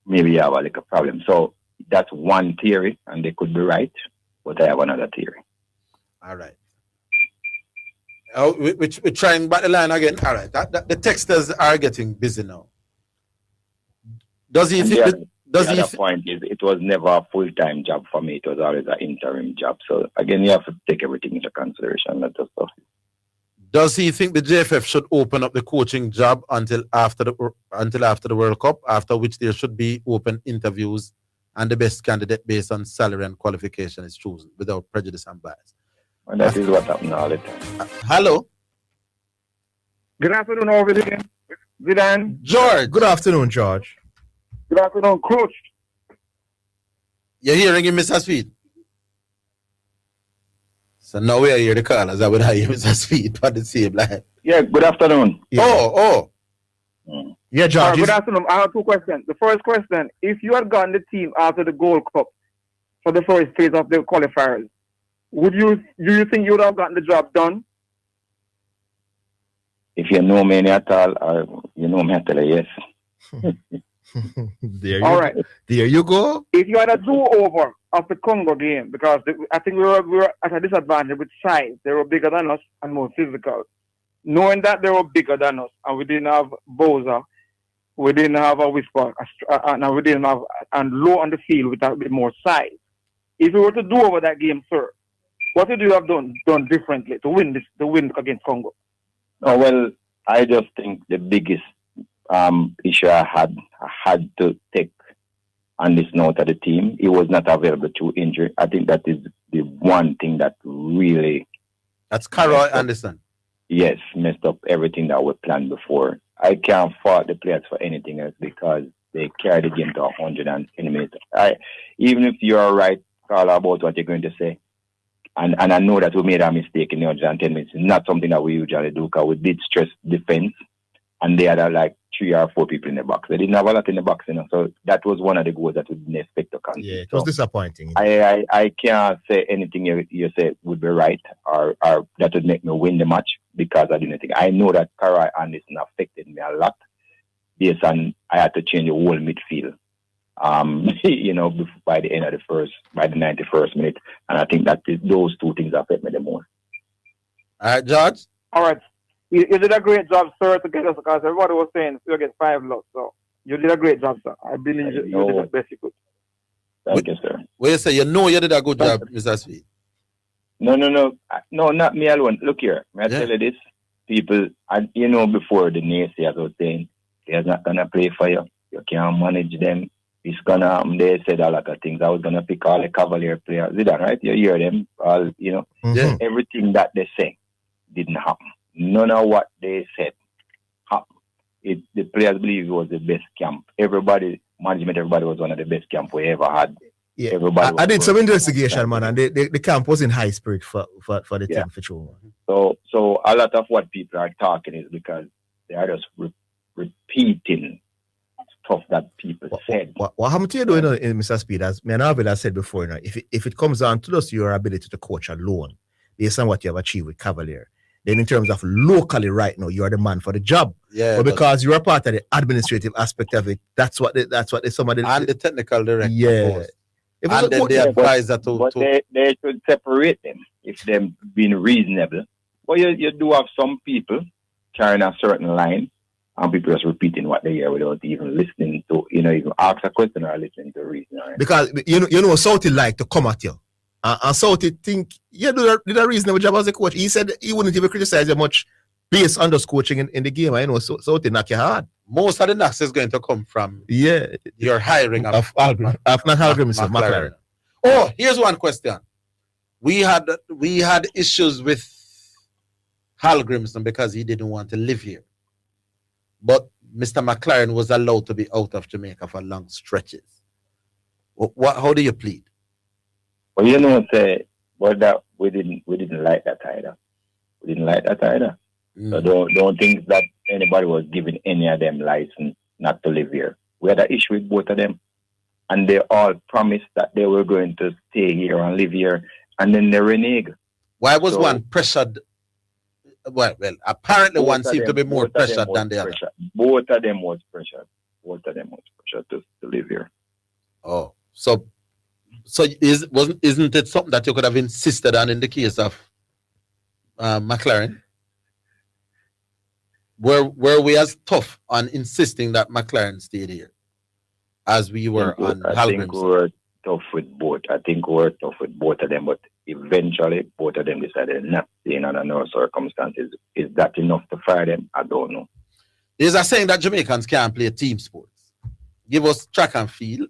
Maybe you have a little problem. So that's one theory, and they could be right, but I have another theory. All right. We're trying back the line again. All right. The texters are getting busy now. Does he think the other point is it was never a full-time job for me. It was always an interim job. So again, you have to take everything into consideration. Not just stuff. Does he think the JFF should open up the coaching job until after the World Cup, after which there should be open interviews and the best candidate based on salary and qualification is chosen without prejudice and bias? And that is what happens all the time. Hello. Good afternoon, over again. Zidane. George. Good afternoon, George. Good afternoon, Coach. You're hearing him, Mr. Speid? So now we are here the callers. I would hear Mr. Speid on the same line. Yeah, good afternoon. Yeah. Yeah, George. Good afternoon. I have two questions. The first question, if you had gotten the team after the Gold Cup for the first phase of the qualifiers, do you think you would have gotten the job done? If you know me at all, you know me, I tell you yes. There you go. If you had a do-over of the Congo game, because I think we were at a disadvantage with size. They were bigger than us and more physical. Knowing that they were bigger than us, and we didn't have Boza, we didn't have a whisper, and we didn't have, and low on the field with a bit more size. If we were to do over that game, sir, what would you have done differently to win against Congo? Oh, well, I just think the biggest issue I had to take on this note of the team, he was not available to injury. I think that is the one thing that really... That's Carroll Anderson. Yes, messed up everything that we planned before. I can't fault the players for anything else because they carried the game to 110 minutes. Even if you're right, Carl, about what you're going to say, and I know that we made a mistake in the 110 minutes. It's not something that we usually do because we did stress defense, and they had like 3 or 4 people in the box. They didn't have a lot in the box, so that was one of the goals that we didn't expect to come. Yeah, it was disappointing. I can't say anything you say would be right or that would make me win the match because I didn't think. I know that Karai Anderson affected me a lot based on I had to change the whole midfield. by the end of by the 91st minute. And I think that those two things affect me the most. All right, George? All right. You did a great job, sir, to get us, because everybody was saying you'll get 5 lots. So you did a great job, sir. I believe you did the best you could. Thank you, sir. Well, you say you did a good job, Mr. Speid. No, not me alone. Look here, may I tell you this? People, before the naysayers were saying, they're not going to play for you. You can't manage them. It's going to, they said a lot of things. I was going to pick all the Cavalier players. Is that right? You hear them, all, everything that they say didn't happen. None of what they said happened. The players believe it was the best camp. Everybody was one of the best camp we ever had. Yeah, I did some investigation, man, and the camp was in high spirit for the team for sure. So a lot of what people are talking is because they are just repeating stuff that people said. What happened to you doing, Mr. Speid? As me and Arvid has said before, if it comes down to just your ability to coach alone, based on what you have achieved with Cavalier, then in terms of locally right now, you are the man for the job. Yeah, but because you are part of the administrative aspect of it, that's what somebody and the technical director. Yeah. And then the advisor but they should separate them if they've been reasonable. But you do have some people carrying a certain line and people just repeating what they hear without even listening to, even ask a question or listening to a reason. Right? Because, Southie like to come at you. And Southie think, did a reasonable job as a coach. He said he wouldn't even criticize you much based on just coaching in the game. I know Southie knock you hard. Most of the knocks is going to come from your hiring of McLaren. Oh, here's one question. We had issues with Hal Grimson because he didn't want to live here. But Mr. McLaren was allowed to be out of Jamaica for long stretches. How do you plead? Well, that we didn't like that either. We didn't like that either. So don't think that anybody was giving any of them license not to live here. We had an issue with both of them. And they all promised that they were going to stay here and live here. And then they reneged. Why was one pressured? Well, apparently one seemed to be more pressured than the other. Both of them was pressured. To live here. Oh, so isn't it something that you could have insisted on in the case of McLaren? Were we as tough on insisting that McLaren stayed here as we were on Hal Grimson? I think we were tough with both. Of them, but eventually both of them decided not staying under no circumstances. Is that enough to fire them? I don't know. There's a saying that Jamaicans can't play team sports. Give us track and field.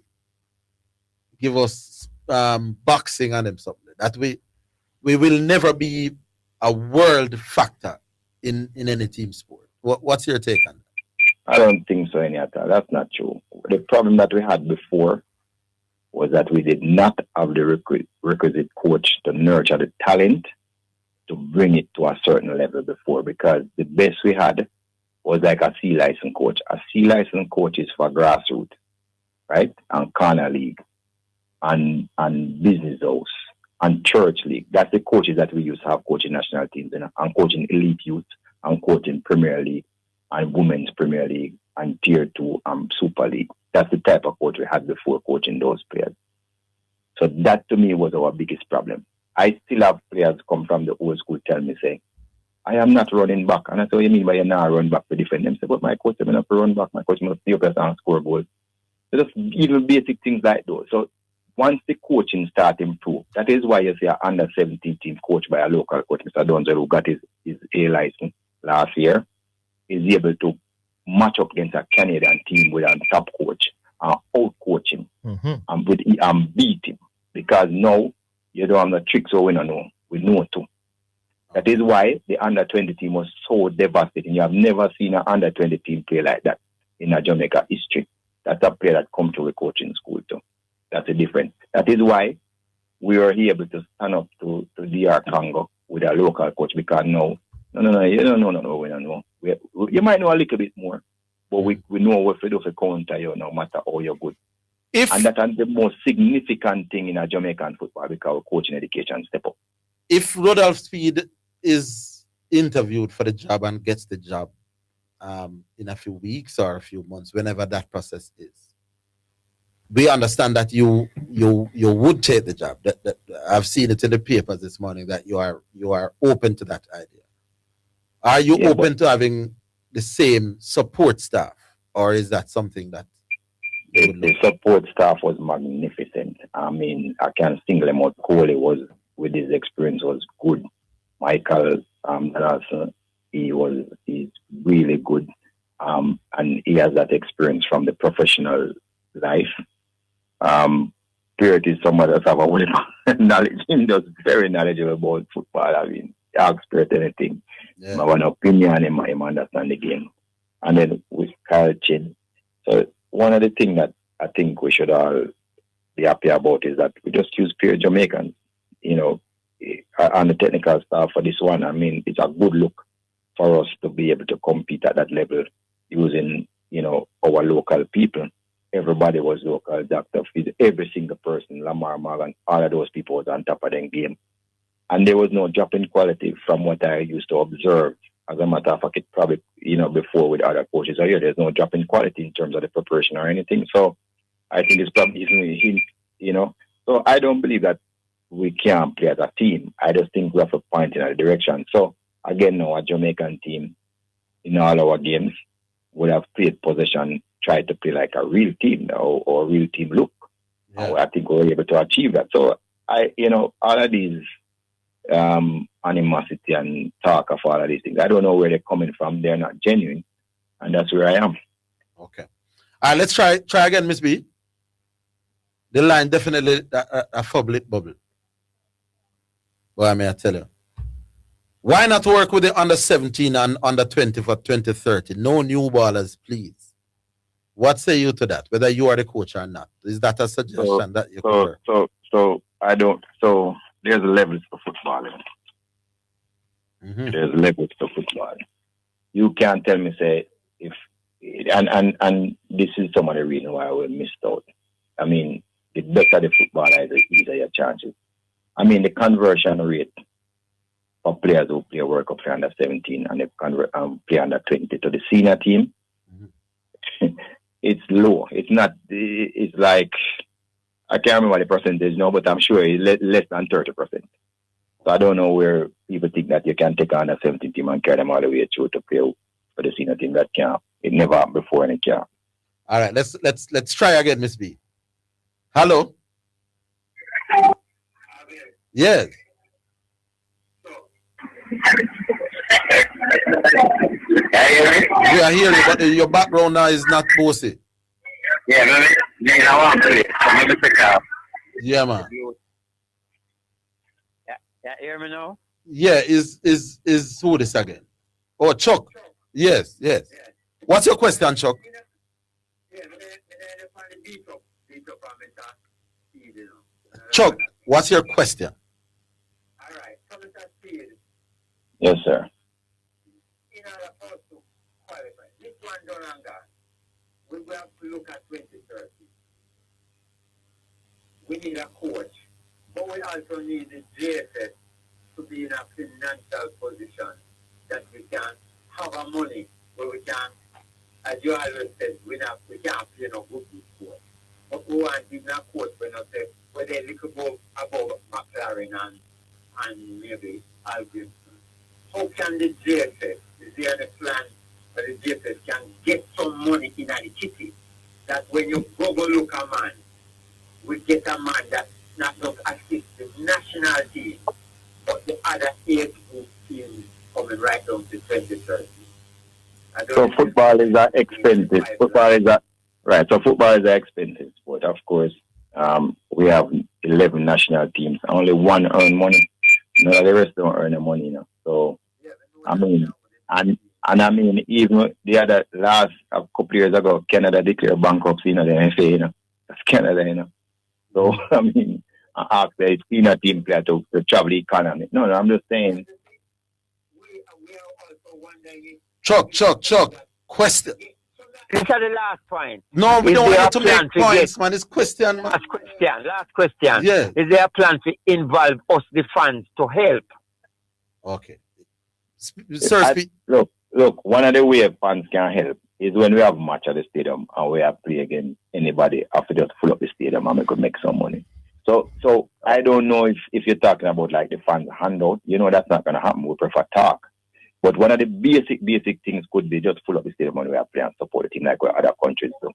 Give us boxing and them something. That we will never be a world factor in any team sport. What's your take on that? I don't think so, Anyata. That's not true. The problem that we had before was that we did not have the requisite coach to nurture the talent to bring it to a certain level before, because the best we had was like a C license coach. A C license coach is for grassroots, right? And corner league and business house and church league. That's the coaches that we used to have coaching national teams and coaching elite youth and coaching Premier League and Women's Premier League and Tier 2 and Super League. That's the type of coach we had before coaching those players. So that to me was our biggest problem. I still have players come from the old school tell me, say, I am not running back. And I say, what do you mean by you're not run back to defend them? Say, but my coach said I'm not to run back. My coach must stay up and score goals. So just even basic things like those. So once the coaching start improve, that is why you see an under 17 team coached by a local coach, Mr. Donzel, who got his A license last year, is able to match up against a Canadian team with a top coach and out coach him and beat him. Because now you don't have the tricks or we don't know. We know too. That is why the under 20 team was so devastating. You have never seen an under 20 team play like that in a Jamaica history. That's a player that come to a coaching school too. That's the difference. That is why we were able to stand up to DR Congo with a local coach, because no, we don't know. You might know a little bit more, but we know what to do for counter you, no matter how you're good. And that's the most significant thing in a Jamaican football, because coaching education step up. If Rudolph Speid is interviewed for the job and gets the job in a few weeks or a few months, whenever that process is, we understand that you would take the job. That I've seen it in the papers this morning that you are open to that idea. Are you open to having the same support staff, or is that something that the support staff was magnificent? I mean, I can't single him out. Coley was, with his experience, was good. Michael, also, he's really good, and he has that experience from the professional life. Spirit is someone that have a lot of knowledge. He's just very knowledgeable about football. I mean, ask Spirit anything. I have an opinion, him understand the game. And then with Kyle Chin. So one of the things that I think we should all be happy about is that we just use pure Jamaicans, you know, on the technical staff for this one. I mean, it's a good look for us to be able to compete at that level using, you know, our local people. Everybody was local. Dr. Fizz, every single person, Lamar Morgan, all of those people was on top of the game. And there was no drop in quality from what I used to observe. As a matter of fact, it probably, you know, before with other coaches here, there's no drop in quality in terms of the preparation or anything. So I think it's probably a hint, you know. So I don't believe that we can't play as a team. I just think we have to point in a direction. So again, now a Jamaican team in all our games would have played possession, tried to play like a real team or a real team look. Yeah. I think we were able to achieve that. So you know, all of these animosity and talk of all of these things, I don't know where they're coming from. They're not genuine, and that's where I am. Okay. All right, let's try again, Miss B. The line definitely a bubble. Well, may I tell you? Why not work with the under 17 and under 20 for 2030? No new ballers, please. What say you to that? Whether you are the coach or not, is that a suggestion that you prefer? So I don't. So there's levels to football. Mm-hmm. There's levels to football. You can't tell me say if and this is some of the reason why we missed out. I mean, the better the football is, the easier your chances. I mean, the conversion rate for players who play World Cup under 17 and they play under 20 to the senior team, mm-hmm. It's low. It's not. It's like, I can't remember the percentage now, but I'm sure it's less than 30%. So I don't know where people think that you can take on a 17 team and carry them all the way through to play for the senior team. That can't. It never happened before and it can't. All right, let's try again, Miss B. Hello. Yes. Yeah, I hear you, but your background now is not bossy. Yeah, I want to play. Let me pick up. Yeah, man. Yeah, hear me now? Yeah, is who this again? Oh, Chuck. Yes. What's your question, Chuck? Chuck, what's your question? All right. Yes, sir. In order for us to qualify, this one done and gone, we will have to look at 2030. We need a coach, but we also need the JFS to be in a financial position that we can have our money where we can, as you always said, we can't play no good coach. But we want to a coach when I say where they look above McLaren and maybe Albion. How can the JFS, is there a plan where the JFS can get some money in the kitty that when you go look a man, we get a man that not just assist the national team, but the other 8 group teams coming right down to 2030. So football is expensive. Football is an expensive sport. Of course, we have 11 national teams. Only one earn money. None of the rest don't earn the money, you know. So, I mean, and I mean, even the other last a couple years ago, Canada declared bankruptcy, you know, the FA, you know. That's Canada, you know. So, I mean, I asked the senior team player to travel the economy. No, I'm just saying. Chuck, question. This is the last point. No, we don't want to make points, man. It's question, man. Last question. Yeah. Is there a plan to involve us, the fans, to help? Okay. Sir, look, one of the ways fans can help is when we have a match at the stadium and we have play against anybody after just full up the stadium and we could make some money. So I don't know if you're talking about like the fans handout, that's not going to happen. We prefer talk. But one of the basic things could be just full up the stadium when we are playing and support the team like what other countries do,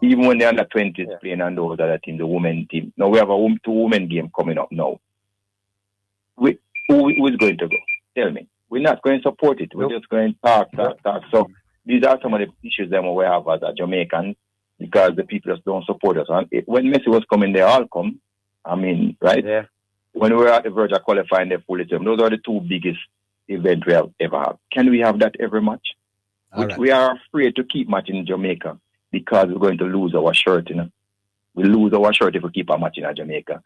Even when they're under 20s playing and those other teams, the women team. Now we have a 2 women game coming up now. Who is going to go? Tell me. We're not going to support it. We're just going to talk. So these are some of the issues that we have as a Jamaican because the people just don't support us. And when Messi was coming, they all come. I mean, right? Yeah. When we were at the verge of qualifying the full team, those are the 2 biggest events we have ever had. Can we have that every match? We are afraid to keep matching in Jamaica because we're going to lose our shirt, We lose our shirt if we keep our match in Jamaica.